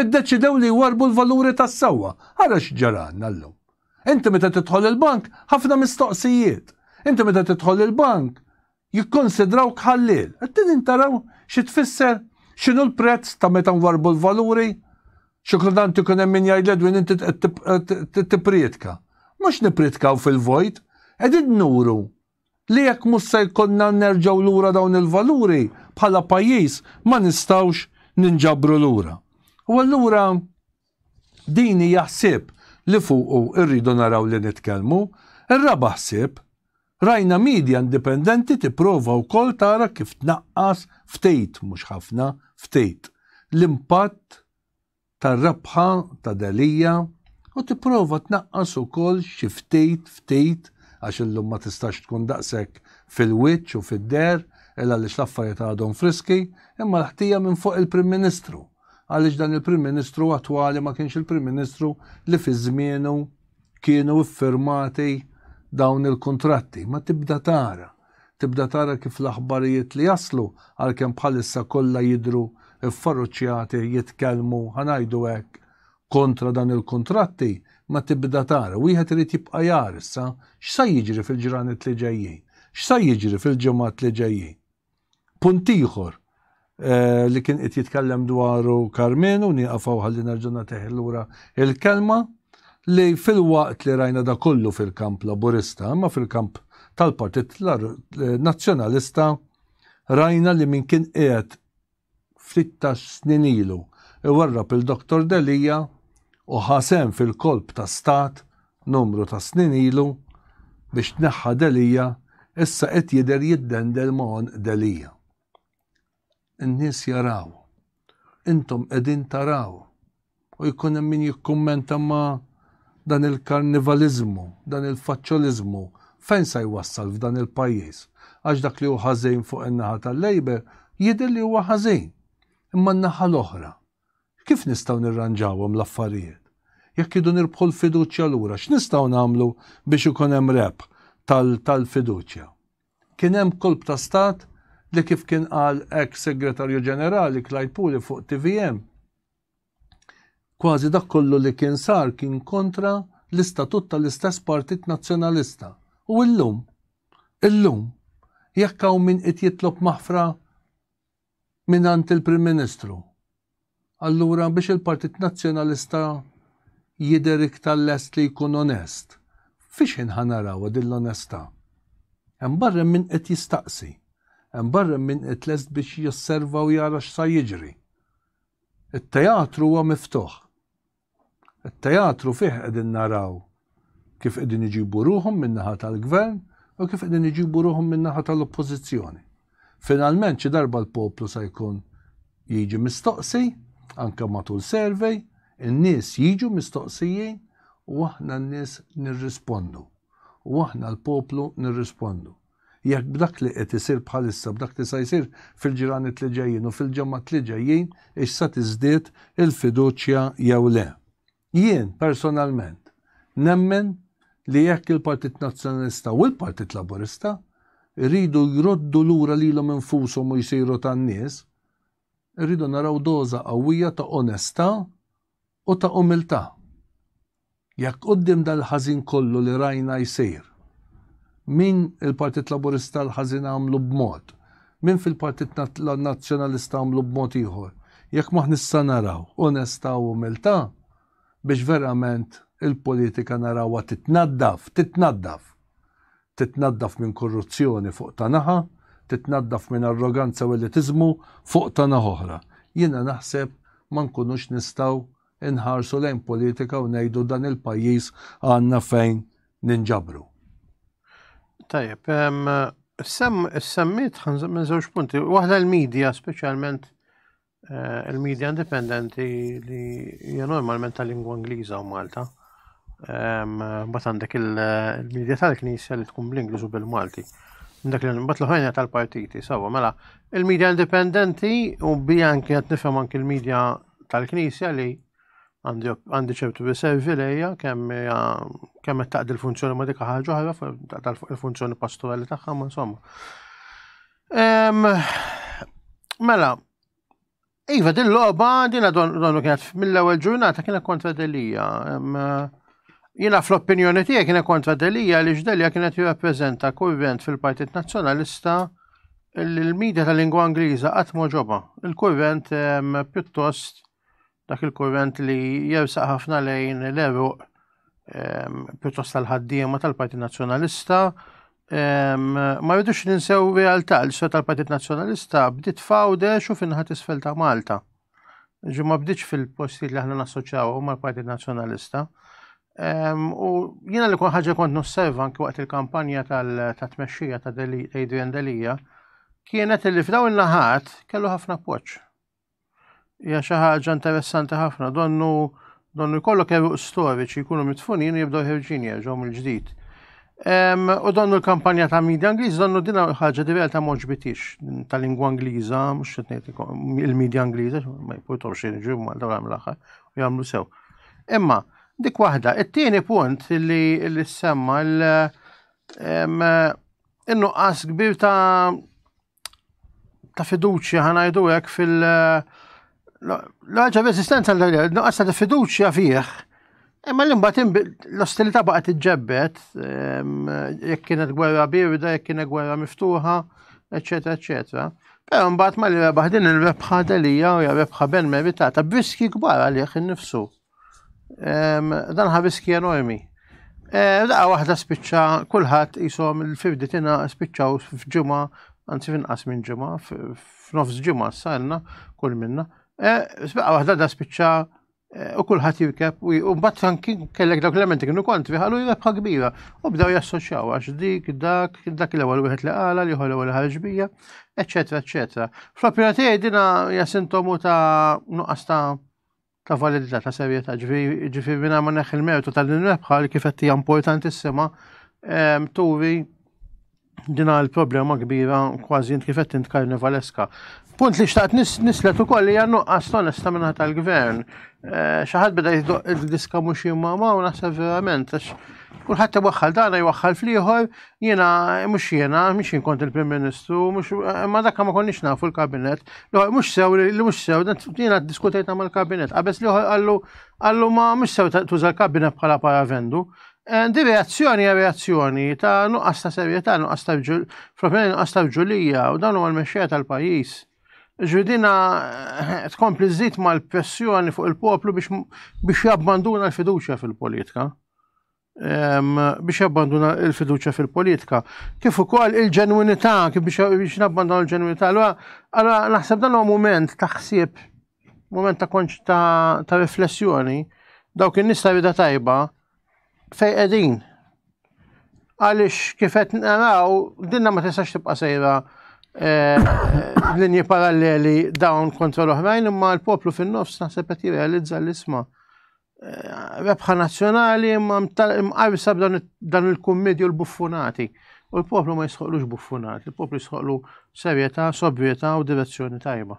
Iddeċidew li jwarbu l-valuri tas-sewwa. Ara x'ġaranna llum. Inti meta tidħol il-bank ħafna mistoqsijiet. Inti meta tidħol il-bank jikkonsidrawk ħallil. Qed taraw xi tfisser x'inhu l-prezz ta' meta nwarbu l-valuri. Xukultant ikun hemm min jgħidlek wien inti tippriedka. Mhux nippriedkaw fil-vojt, qegħdin nuru li jekk mhux se jkollna nerġgħu lura dawn il-valuri bħala pajjiż ma nistgħux ninġabru lura. U allura din hija ħsieb li fuqu rridu naraw li nitkellmu, ir-raba' ħsieb rajna midja indipendenti tipprova wkoll tara kif tnaqqas ftit mhux ħafna ftit l-impatt tar-rabħa ta' Delija u tipprova tnaqqas ukoll xi ftit għax illum ma tistax tkun daqshekk fil-wiċċ u fid-der illa għaliex l-affarijiet għadhom friski, imma l-ħtija minn fuq il-Prim Ministru. Għaliex dan il-Prim Ministru attwali ma kienx il-Prim Ministru li fi żmienu kienu iffirmati dawn il-kuntratti. Ma tibda tara tibda tara kif l-aħbarijiet li jaslu għalkemm bħalissa kollha jidru f'farruċjati jitkellmu ħanajdu hekk kontra dan il-kontratti, ma tibda tara wieħed irid jibqa' jara issa x'sa jiġri fil-ġranet li ġejjin, x'sa jiġri fil-ġimgħat li ġejjin. Punt ieħor li kien qed jitkellem dwaru Karmenu nieqafgħu ħalli nerġa' nagħtih lura il-kelma li fil-waqt li rajna da kollu fil-kamp laburista, ma fil-kamp tal-Partit Nazzjonalista rajna li min kien qiegħed 13 snin ilu iwarrab il-Dr. D'Elia u ħasem fil-kolb ta' stat numru ta' snin ilu biex tneħħa D'Elia issa qed jidher jiddendel ma' D'Elia. In-nies jaraw, intom qegħdin taraw u jkun hemm min jikkummenta ma' dan il-karnivalizmu, dan il-faċċoliżmu, fejn se jwassal f'dan il-pajjiż? Għax dak li hu ħażin fuq in-naħa tal-Labor jidher li huwa ħażin. Imma n-naħa l-oħra, kif nistgħu nirranġawhom l-affarijiet? Jekk idu nirbħu l-fiduċja lura, x'nistgħu nagħmlu biex ikun hemm rebħ tal-fiduċja? Kien hemm kolb ta' stat li kif kien qal ex-Segretarju Ġenerali Clyde Puli fuq TVM. Kważi dak kollu li kien sar kien kontra l-istatut tal-istess Partit Nazzjonalista. U illum, jekk hawn min qed jitlob maħfra minant il-Prim Ministru. Allura biex il-Partit Nazzjonalista jidher iktar lest li jkun onest. Fiex inħanaraw din l-onestà? Hemm barra min qed jistaqsi, hemm barra min qed lest biex josserva u jara x'sa jiġri. It-teatru huwa miftuħ. Il-teatru fih qegħdin naraw kif qegħdin iġibu ruhom min-naħa tal-gvern u kif qegħdin iġibu ruhom min-naħa tal-oppożizzjoni. Finalment xi darba l-poplu se jkun jiġi mistoqsi anke matul survey, in-nies jiġu mistoqsijin u aħna n-nies nirrispondu. U aħna l-poplu nirrispondu. Jekk b'dak li qed isir bħalissa b'dak li se jsir fil-ġranet li ġejjin u fil-ġimgħat li ġejjin issa tiżdied il-fiduċja jew le. Jien personalment nemmen li jekk il-Partit Nazzjonalista u l-Partit Laburista rridu jroddu lura lilhom infushom u jsiru tan-nies, irridu naraw doża qawwija ta' onestà u ta' umiltà. Jekk quddiem dal-ħażin kollu li rajna jsir, min il-Partit Laburista l-ħażin għamlu b'mod, min fil-Partit Nazzjonalista għamlu b'mod ieħor, jekk maħnissa naraw onestà u umiltà biex verament il-politika narawha titnaddaf minn korruzzjoni fuq ta' naħa, titnaddaf minn arroganza u elitiżmu fuq ta' naħa oħra. Jiena naħseb ma nkunux nistgħu inħarsu lejn politika u ngħidu dan il-pajjiż għandna fejn ninġabru. Tajjeb, semmit minn żewġ punti, waħda l-medja speċjalment il-medja indipendenti li hija normalment tal-lingwa Ingliża u Malta. Mbagħad għandek il-medja tal-Knisja li tkun bl-Ingliż u bil-Malti. Dak li mbagħad l-ħojna tal-partiti, sewwa mela il-medja indipendenti u anke qed nifhem anke il-medja tal-Knisja li għandi ċertu riservi lejha kemm qed taqdi l-funzjoni ma dik ħaġa oħra il-funzjoni pastorali tagħha ma insomma. Mela iva, din l-logħba dina donnu kienet mill-ewwel ġurnata kienet kontra D'Elia. Jiena fl-opinjoni tiegħi kienet kontra D'Elia li D'Elia kienet jirrappreżenta kurrent fil-Partit Nazzjonalista il-medja tal-lingwa Ingliża qatt ma ġobha. Il-kurrent pjuttost dak il-kurrent li jersaq ħafna lejn l-eruq pjuttost tal-ħaddiema tal-Partit Nazzjonalista. Ma rridux ninsew realtà l tal-Partit Nazzjonalista bdiet fawdex u fin-naħa t'isfel ta' Malta. Ġi ma bdietx fil-postijiet li aħna nassoċjaw mal-Partit Nazzjonalista. U jiena li ħaġa kont nosserva anke waqt il-kampanja tat-tmexxija ta' Adrian D'Elia kienet li f'daw in-naħat kellu ħafna appoġġ. Hija xi ħaġa interessanti ħafna, donnu jkollok eruq storiċi jkunu mitfunin u jibdew ħerġin jerġgħu mill-ġdid. U donnu l-kampanja ta' medja Ingliż, donnu dina ħaġa di realtà ma ġbitix tal-lingwa Ingliża, mhux qed ngħid il-medja Ingliża, ma jpurtawx jiġu Malta l-aħħar u jagħmlu sew. Imma dik waħda, it-tieni punt li semma innuqqas kbir ta' fiduċja ħanajdu hekk l-ħaġa resistenza nuqqas ta' fiduċja fih. Imma l-imbagħad l-ostilità baqgħet iġġebbed jekk kienet gwerra birda, jekk kienet gwerra miftuħa, eċetera, eċetera. Però mbagħad ma li rebaħ din il-rebħa Delija u rebħa ben meritata b'riski kbar għalih innifsu. Dan ħa riski enormi. Daqqa waħda spiċċa kulħadd ishom il-firditina spiċċaw f'ġimgħa, anzi f'inqas minn ġimgħa, f'nofs ġimgħa s-salna kull minna. Daqqa waħda da spiċċa u kulħadd jirkeb u mbagħad anki kellek dawk l-elementi kienu kontri ħallu rebħa kbira u bdew jassoċjaw għax dak l-ewwel wieħed li qala li l-ewwel ħarġbija, eċetera, eċetera. Fl-opinjoni tiegħi dina hija sintomu ta' nuqqas ta' validità ta' serjetà, ġifieri minn ma neħħi il-mertu tal-rebħa li kif qed hija importantissima turi dina l-problema kbira kważi kif qed int karnevaleska. Punt li xtaqt nislet ukoll hija nuqqas onesta minna tal-gvern. Xi ħadd beda jdiska mhux jimma u naħseb verament għax kulħadd iwaħħal dan jwaħħal fl-ieħor jiena mhux jien kont il-Prim Ministru, imma dak ma konniex nafu l-Kabinett. Mhux sew jiena ddiskutejtna mal-Kabinett. Qabeż liħor qallu ma mhux sew tuża l-Kabinett bħala paravendu. Di reazzjoni hija reazzjoni ta' nuqqas ta' serjetà, nuqqas ta' ġulija u dan huwa l-mexxejja tal-pajjiż. Ġudina tkompli żid mal-pressjoni fuq il-poplu biex jabbanduna l-fiduċja fil-politika. Biex jabbanduna l-fiduċja fil-politika. Kif ukoll il-ġenwinità, kif biex nabbanduna l-ġenwinità. Allora naħseb dan huwa mument ta' ħsieb, mument ta' riflessjoni dawk in-nies ta' rida tajba fejn qegħdin. Għaliex kif qed naraw dinna ma tistax tibqa' sejra linji paralleli dawn kontra l-oħrajn, imma l-poplu fin-nofs naħseb qed jirrealizza l-isma' rebħa nazzjonali imma mqarsa b'dan il-kummedju l-buffunati. U l-poplu ma jisħoqlux buffunati, il-poplu jisħoqlu serjetà, sobrietà u direzzjoni tajba.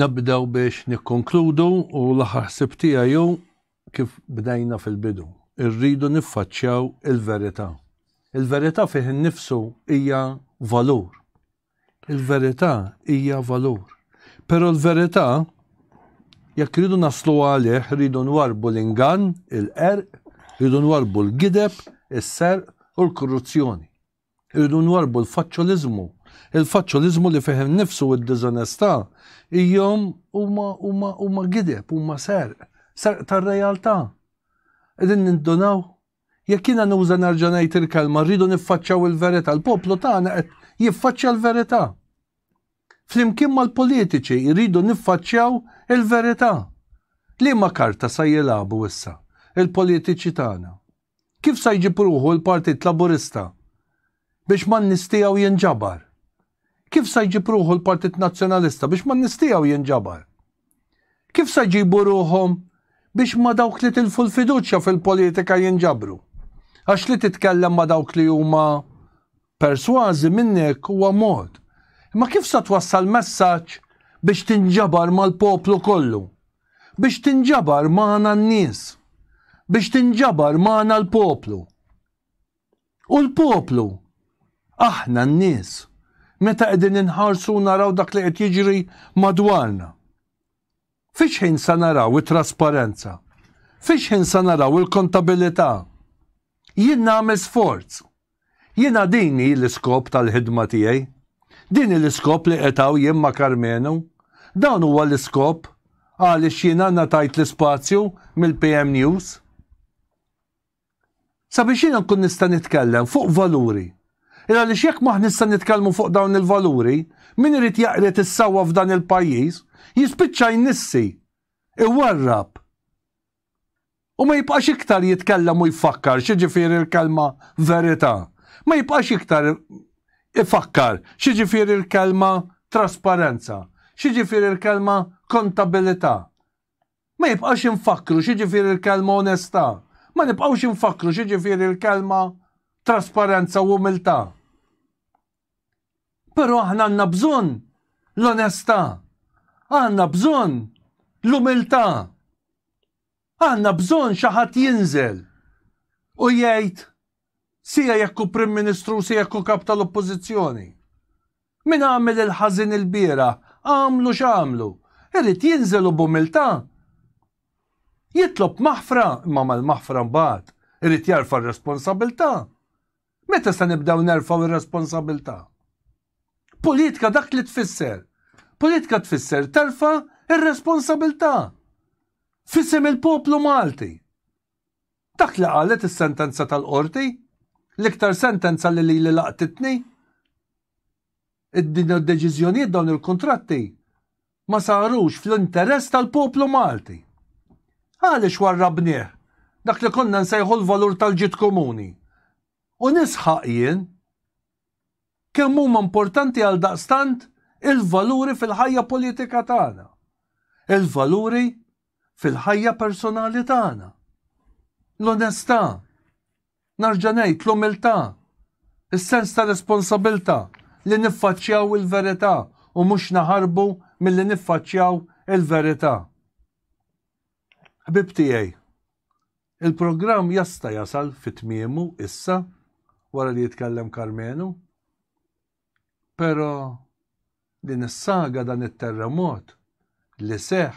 Nabdew biex nikkonkludu u l-aħħar ħsieb tiegħi kif bdejna fil-bidu. Irridu niffaċċjaw il-verità. Il-verità fih innifsu hija valur. Il-verità hija valur. Però l-verità jekk rridu naslu għalih, rridu nwarbu l-ingann, il-qerq, rridu nwarbu l-gideb, is-serq u l-korruzzjoni. Rridu nwarbu l-faċċoliżmu. Il-faċċoliżmu li fih innifsu u d-diżonestà hijhom huma gideb, huma serq tar-realtà. Qegħdin nindunaw. Jekk jiena nuża nerġa' ngħid il-kelma rridu niffaċċjaw il-verità, l-poplu tagħna qed jiffaċċja l-verità. Flimkien mal-politiċi jridu niffaċċjaw il-verità. Liema karta sa jilagħbu issa il-politiċi tagħna? Kif sa jġib ruħu l-Partit Laburista biex man-nies tiegħu jinġabar? Kif sa jġib ruħu l-Partit Nazzjonalista biex man-nies tiegħu jinġabar? Kif sa jġibu ruħhom biex ma dawk li tilfu l-fiduċja fil-politika jinġabru? Għax li titkellem ma dawk li huma persważi minnek huwa mod. Imma kif sa twassal messaġġ biex tinġabar mal-poplu kollu? Biex tinġabar magħna n-nies? Biex tinġabar magħna l-poplu? U l-poplu? Aħna n-nies. Meta qegħdin inħarsu naraw dak li qed jiġri madwarna. Fiex ħin sa naraw it-trasparenza? Fiex ħin sa naraw il-kontabilità? Jien nagħmel sforz. Jiena dini l-iskop tal-ħidma tiegħi. Din l-iskop li qetaw jien ma' Karmenu. Dan huwa l-iskop għaliex jiena ngħatajt l-ispazju mill-PM News. Sabiex jiena nkun nista' nitkellem fuq valuri. Għaliex jekk ma nista' nitkellmu fuq dawn il-valuri, min irid jaqret is-sewwa f'dan il-pajjiż jispiċċa jnissi, iwarrab. U ma jibqax iktar jitkellem u jfakkar x'jiġifieri l-kelma verità. Ma jibqax iktar ifakkar x'jiġifieri l-kelma trasparenza, x'jiġifieri l-kelma kontabilità. Ma jibqax infakru x'jiġifieri l-kelma onestà. Ma nibqgħux infakru x'jiġifieri l-kelma trasparenza u umiltà. Però aħna għandna bżonn l-onestà. Għandna bżonn l-umiltà. Għandna bżonn xi ħadd jinżel u jgħid Sija jekku Prim Ministru, sija jekku kap tal-Oppożizzjoni. Min għamil il-ħażin il-bira, għamlu x'għamlu. Irrid jinżelu b'umiltà. Jitlob maħfra, imma mal-maħfra mbagħad irid jarfa' r-responsabilità. Meta se nibdew nerfgħu ir-responsabilità? Politika dak li tfisser. Politika tfisser terfa' ir-responsabilità. Fissem il-poplu Malti. Dak li qalet is-sentenza tal-qorti, l-iktar sentenza li laqtitni, id-din id-deċiżjonijiet dawn il-kontratti ma sarux fl-interess tal-poplu Malti. Għaliex warrabnieh dak li konna nsejħu l-valur tal-ġid komuni. U nisħaq jien kemm huma importanti għal daqstant il-valuri fil-ħajja politika tagħna. Il-valuri fil-ħajja personali tagħna. L-onestà, narġa' ngħid l-umiltà, is-sens ta' responsabilità li niffaċċjaw il-verità u mhux naħarbu milli niffaċċjaw il-verità. Ħbib tiegħi, il-programm jasta jasal fit-tmiemu issa wara li jitkellem Karmenu, però din is-saga dan it-terremot li seħħ,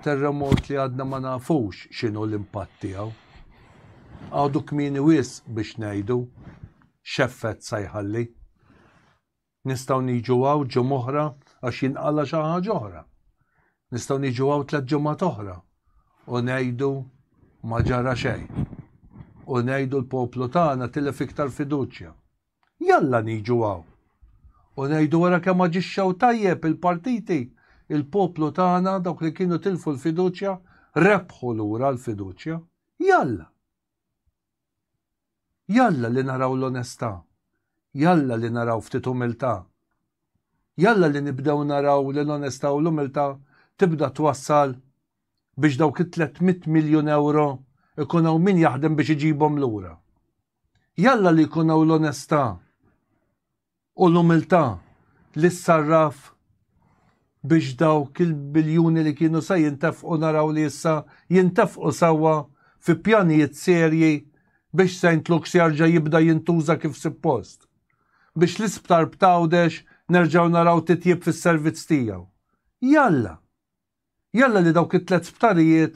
terremot li għadna ma nafux x'inhu l-impatt tiegħu. Għadu kmieni wis biex ngħidu x'effett se jħalli. Nistgħu niġu għaw ġimgħa oħra għax jinqala xi ħaġa oħra. Nistgħu niġu għaw 3 ġimgħat oħra u ngħidu ma ġara xejn. U ngħidu l-poplu tagħna tilef iktar fiduċja. Jalla niġu għaw. U ngħidu wara kemm aġixxew tajjeb il-partiti, il-poplu tagħna dawk li kienu tilfu l-fiduċja rebħu lura l-fiduċja. Jalla. Jalla li naraw l-onestà. Jalla li naraw ftit umiltà. Jalla li nibdew naraw li l-onestà u l-umiltà tibda twassal biex dawk 300 miljun euro ikunaw min jaħdem biex iġibhom lura. Jalla li jkunaw l-onestà u l-umiltà li s-sarraf biex dawk il-biljuni li kienu sa jintefqu naraw li issa jintefqu sawa fi pjanijiet serji biex St. Luke's jarġa' jibda jintuża kif suppost. Biex l-isptar b'Tgħawdex nerġgħu naraw titjib fis-servizz tiegħu. Jalla. Jalla li dawk it-tliet sptarijiet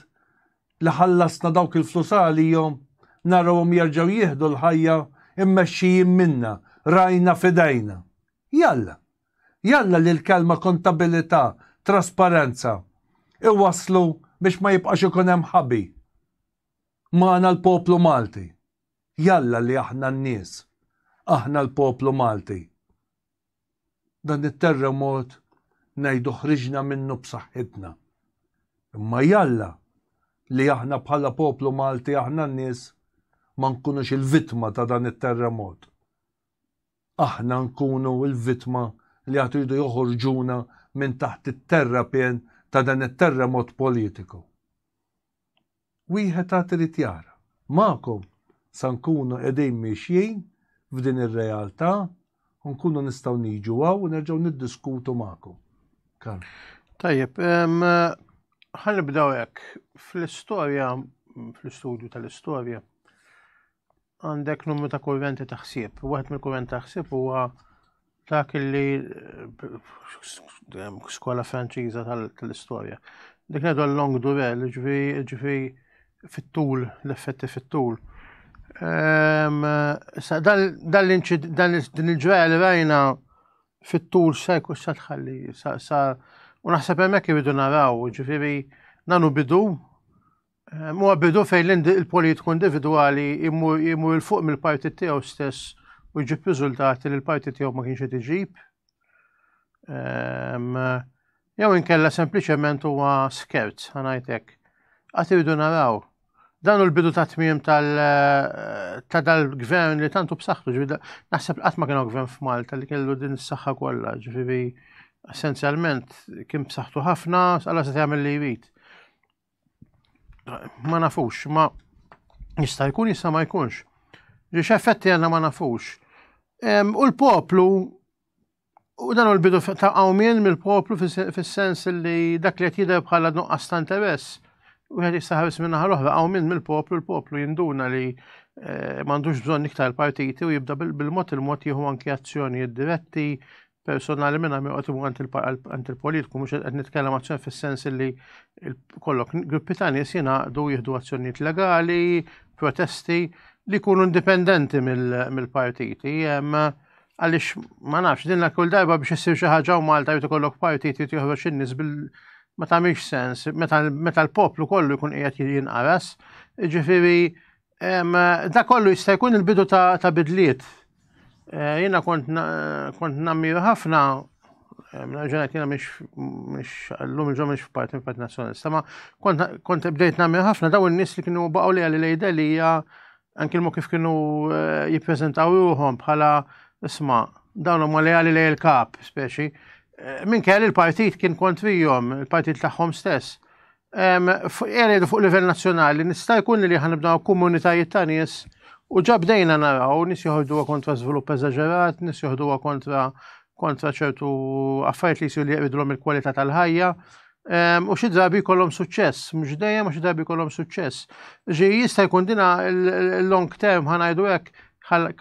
li ħallasna dawk il-flus għalihom narawhom jerġgħu jieħdu l-ħajja immexxijin minna, rajna fidejna. Jalla. Jalla li l-kelma kontabilità, trasparenza iwasslu biex ma jibqax ikun hemm ħabi. Magħna l-poplu Malti. Jalla li aħna n-nies, aħna l-poplu Malti. Dan it-terremot ngħidu ħriġna minnu b'saħħitna. Imma jalla li aħna bħala poplu Malti aħna n-nies ma nkunux il-vittma ta' dan it-terremot. Aħna nkunu il-vittma li għatridu joħorġuna minn taħt it-terrapien ta' dan it-terremot politiku. Wieħed għad irid jara, magħkom sa nkunu qegħdin mixjin f'din ir-realtà u nkunu nistgħu niġu u nerġgħu niddiskutu magħkom. Tajjeb, ħanibdew hekk fl-istorja, fl-istudju tal-istorja għandek numru ta' kurrenti ta' ħsieb. Waħed mill-kurrenti ta' ħsieb huwa dak li skola Franċiża tal-istorja. Dik ngħidu l-long durell, ġifieri fit-tul, l-effetti fit-tul. Din il-ġraja li rajna fit-tul xejku xa tħalli, u naħseb hemmhekk iridu naraw, ġifieri nagħmlu bidu, huwa bidu fejn il-politiku individwali jmur il fuq mill-partit tiegħu stess u jġib riżultati li l-partit tiegħu ma kienx qed iġib. Jew inkella sempliċement huwa skerz, ħanajtek. Qatt iridu naraw. Dan hu l-bidu ta' tmiem ta' dal-gvern li tantu b'saħħtu, ġifieri naħseb qatt ma kienu gvern f'Malta li kellu din is-saħħa kollha, ġifieri essenzjalment kien b'saħħtu ħafna, alla se jagħmel li jrid. Ma nafux, ma jista' jkun jista' ma jkunx. Ġi x'effetti għandna ma nafux. U l-poplu, u dan hu l-bidu ta' qawmien mill-poplu fis-sens li dak li qed jidher bħala nuqqas ta' interess. U għed jistaħares minna ħal-oħra, għaw minn mill-poplu, l-poplu jinduna li m'għandux bżonn iktar partiti u jibda bil-mod il-mod jieħu anki azzjonijiet diretti personali minna miqgħod imur għand il-politiku mhux qed nitkellem azzjoni fis-sens li kollok gruppi ta' nies jingħaqdu jieħdu azzjonijiet legali, protesti li jkunu indipendenti mill-partiti. Għaliex ma nafx dinna kull darba biex issir xi ħaġa u Malta jrid ikollok partiti joħroġ in-nies ma tagħmilx sens meta l-poplu kollu jkun qiegħed jinqaras. Ġifieri da kollu jista' jkun il-bidu ta' bidliet. Jiena kont nammiru ħafna, ġenet jiena llum il-ġom mhix f'Partit Nazzjonalista, ma kont bdejt nammiru ħafna daw in-nies li kienu baqgħu li lejda li hija anke l-mod kif kienu jippreżentaw ruhom bħala isma' dawn huma lejali lej il-kap speċi. Minkejja il-partit kien kontrihom, il-partit tagħhom stess. Jgħidu fuq livell nazzjonali, nista' jkun li ħanibdaw komunitajiet ta' nies u ġabdejna naraw, nies joħorduha kontra żvilupp eżaġerat, nies joħorduha kontra ċertu affarijiet li jsiru li jqbidulhom il-kwalità tal-ħajja, u xi drabi jkollhom suċċess, mhux dejjem u xi drabi jkollhom suċċess. Jista' jkun dina l-long term ħanajdu hekk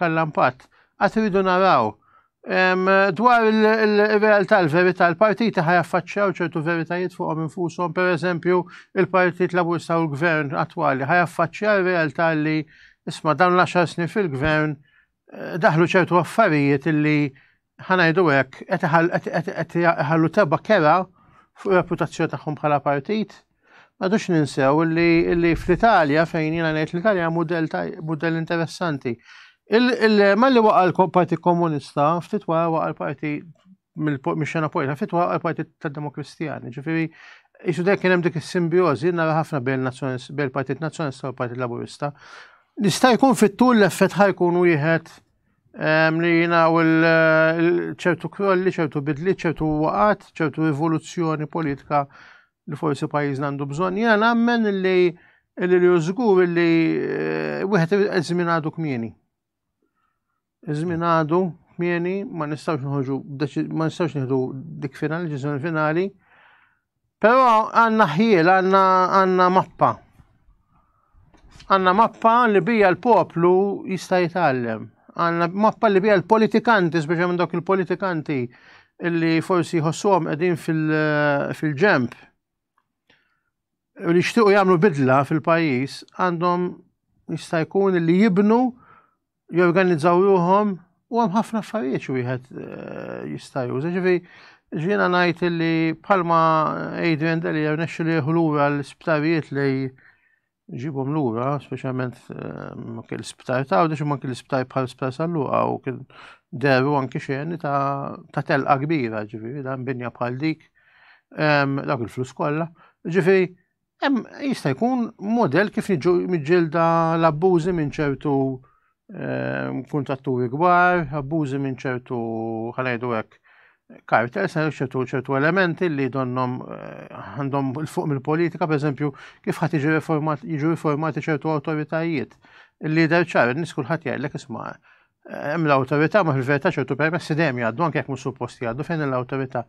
kellha impatt. Qatt iridu naraw. Dwar il-realtà, l-verità, l-partiti ħajaffaċċjaw ċertu veritajiet fuqhom infushom, pereżempju il-Partit Laburista u l-Gvern attwali ħajaffaċċjaw ir-realtà li isma' dawn l-10 snin fil-Gvern daħlu ċertu affarijiet illi ħanajdu hekk qed iħallu tebba kera fuq reputazzjoni tagħhom bħala partit. M'għadux ninsew illi fl-Italja fejn jiena ngħid l-Italja mudell interessanti. Malli waqa l-Partit Komunista, ftit wara waqa l-Parti mix-xena politika, ftit waqa l-Partit tad-Demokristjani. Ġifieri jisu dejjem kien hemm dik is-simbjożi nara ħafna bejn il-Partit Nazzjonalista u l-Partit Laburista. Nista' jkun fit-tul l-effett ħajkun wieħed li jingħaw ċertu krolli, ċertu bidliet, ċertu waqat, ċertu rivoluzzjoni politika li forsi pajjiżna għandu bżonn. Jiena nemmen li żgur li wieħed iż-żmien għadu kmieni. Iż-żmien għadu kmieni ma nistgħux nieħdu dik finali, deċiżjoni finali, però għandna ħiel, għandna mappa. Għandna mappa li bija l-poplu jista' jitgħallem. Għandna mappa li bija l-politikanti, speċjalment dawk il-politikanti illi forsi jħossuhom qegħdin fil-ġemp u li jixtiequ jagħmlu bidla fil-pajjiż għandhom jista' jkun li jibnu jorganizzaw ruhom u hemm ħafna affarijiet wieħed jista' juża. Ġifieri ngħid li bħalma Adrian Deli rnexxu li jieħu lura l-isptarijiet li jġibhom lura, speċjalment anke l-isptar ta' għawdex anke l-isptar bħal isptar Salluqa u kien deru anke xejn ta' telqa kbira, ġifieri da mbinja bħal dik dak il-flus kollha. Ġifieri jista' jkun modell kif miġġielda l-abbużi minn ċertu kuntratturi kbar, abbużi minn ċertu ħanajdu hekk kartels, ċertu elementi li donnom għandhom il-fuq mill-politika, per eżempju, kif ħadd jiġu riformati ċertu awtoritajiet. Il-lider ċar, n-nies kulħadd jgħidlek isma' hemm l-awtorità ma fil-verità ċertu permessi dejjem jgħaddu anke jekk mhux suppost jgħaddu fejn l-awtorità.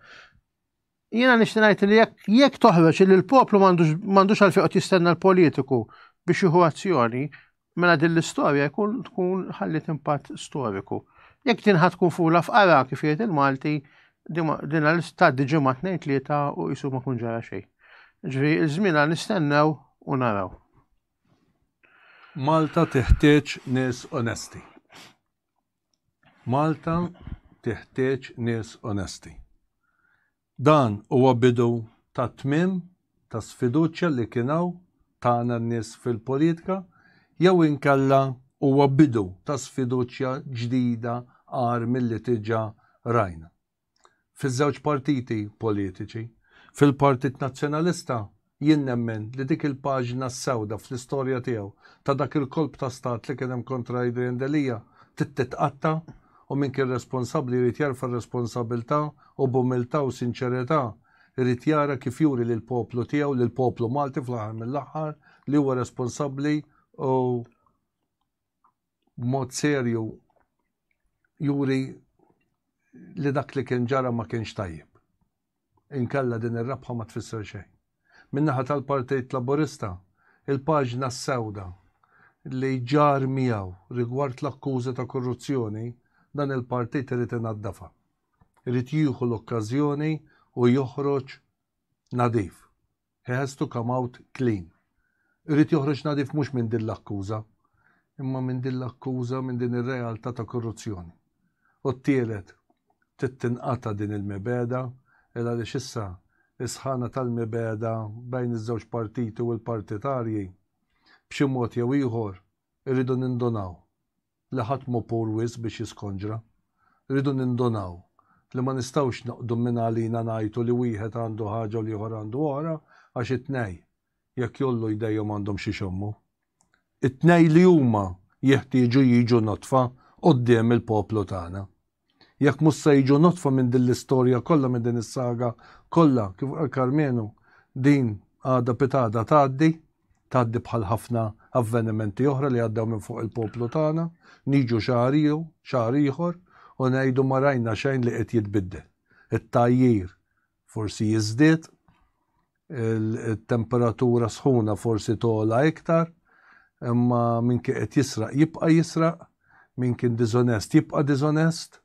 Jiena nixtieq ngħid li jekk toħroġ li l-poplu m'għandux għalfejn qed jistenna l-politiku biex jieħu azzjoni, mela din l-istorja tkun ħallit impatt storiku. Jekk din ħadd tkun fula f'qara kif jgħid il-Malti, din l-istat diġi ma' 2-3 u jisu ma kun ġara xejn. Ġifieri iż-żmien nistennew u naraw. Malta teħtieġ nies onesti. Malta teħtieġ nies onesti. Dan huwa bidu ta' tmiem ta' sfiduċja li kienaw tagħna n-nies fil-politika, jew inkella huwa bidu ta' sfiduċja ġdida għar milli tiġa rajna. Fiż-żewġ partiti politiċi, fil-Partit Nazzjonalista jien nemmen li dik il-paġna sewda fl-istorja tiegħu ta' dak il-kolb ta' stat li kien hemm kontra Adrian Delija titqatta u min kien responsabbli jrid jarfa' r-responsabilità u b'umiltà u sinċerità jrid jara kif juri lil poplu tiegħu lil poplu Malti fl-aħħar mill-aħħar li huwa responsabbli u b'mod serju juri li dak li kien ġara ma kienx tajjeb. Inkella din ir-rabħa ma tfisser xejn. Min-naħa tal-Partit Laburista, il-paġna s-sewda li ġar miegħu rigward l-akkuża ta' korruzzjoni, dan il-partit irid inaddafa. Irid jieħu l-okkażjoni u joħroġ nadif. He has to come out clean. Irid joħroġ nadif mhux minn din l-akkuża, imma minn din l-akkuża minn din ir-realtà ta' korruzzjoni. U t-tielet tittinqata din il-mibeda għaliex issa is-sħana tal-mibeda bejn iż-żewġ partiti u l-partitarji b'xi mod jew ieħor irridu nindonaw li ħadd mu purwis biex jiskonġra. Irridu nindonaw li ma nistgħux noqdu minn għalina ngħidu li wieħed għandu ħaġa u ieħor għandu oħra għax it-tnej jekk jollu jdejhom għandhom xi xommu. It-tnej li huma jeħtieġu jiġu notfa quddiem il-poplu tagħna. Jekk mhux se jiġu notfa minn din l-istorja kollha minn din is-saga kollha kif Karmenu din għadha pitada tgħaddi bħal ħafna avvenimenti oħra li għaddew minn fuq il-poplu tagħna, niġu xahar ieħor u ngħidu ma rajna xejn li qed jitbiddel. It-tajjir forsi jiżdied, il-temperatura sħuna forsi tola iktar, imma min kien qed jisraq jibqa' jisraq, min kien diżonest jibqa' diżonest,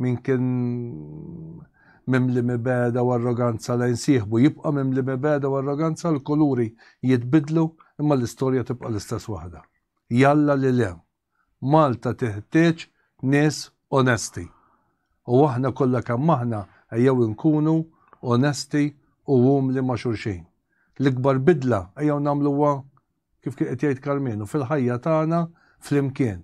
min kien mimli mibeda u arroganza lejn sieħbu jibqa' mimli mibeda u arroganza, l-kuluri jitbidlu imma l-istorja tibqa' l-istess waħda. Jalla li le. Malta teħtieġ nies onesti. U aħna kollha kemm aħna ejjew inkunu onesti u umli ma' xulxin. L-ikbar bidla ejjew nagħmluha kif qed jgħid Karmenu fil-ħajja tagħna flimkien.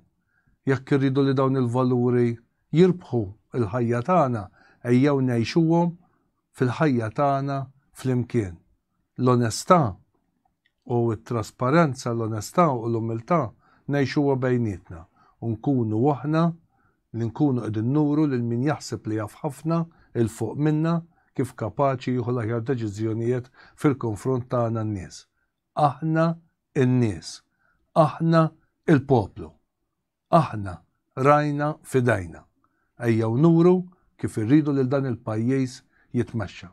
Jekk irridu li dawn il-valuri jirbħu il-ħajja tagħna ejjew ngħixuhom fil-ħajja tagħna flimkien. L-onestà u t-trasparenza, l-onestà u l-umiltà ngħixuha bejnietna u nkunu aħna li nkunu qegħdin nuru lil min jaħseb li jaf ħafna il fuq minna kif kapaċi jieħu l-aħjar deċiżjonijiet fil-konfront tagħna n-nies. Aħna n-nies, aħna il-poplu, aħna rajna fidejna. Ejjew nuru kif irridu lil dan il-pajjiż jitmexxa.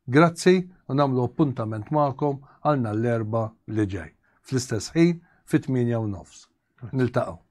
Grazzi u nagħmlu appuntament magħkom għalna l-erba' li ġej. Fl-istess ħin fit-8:30. Niltaqgħu.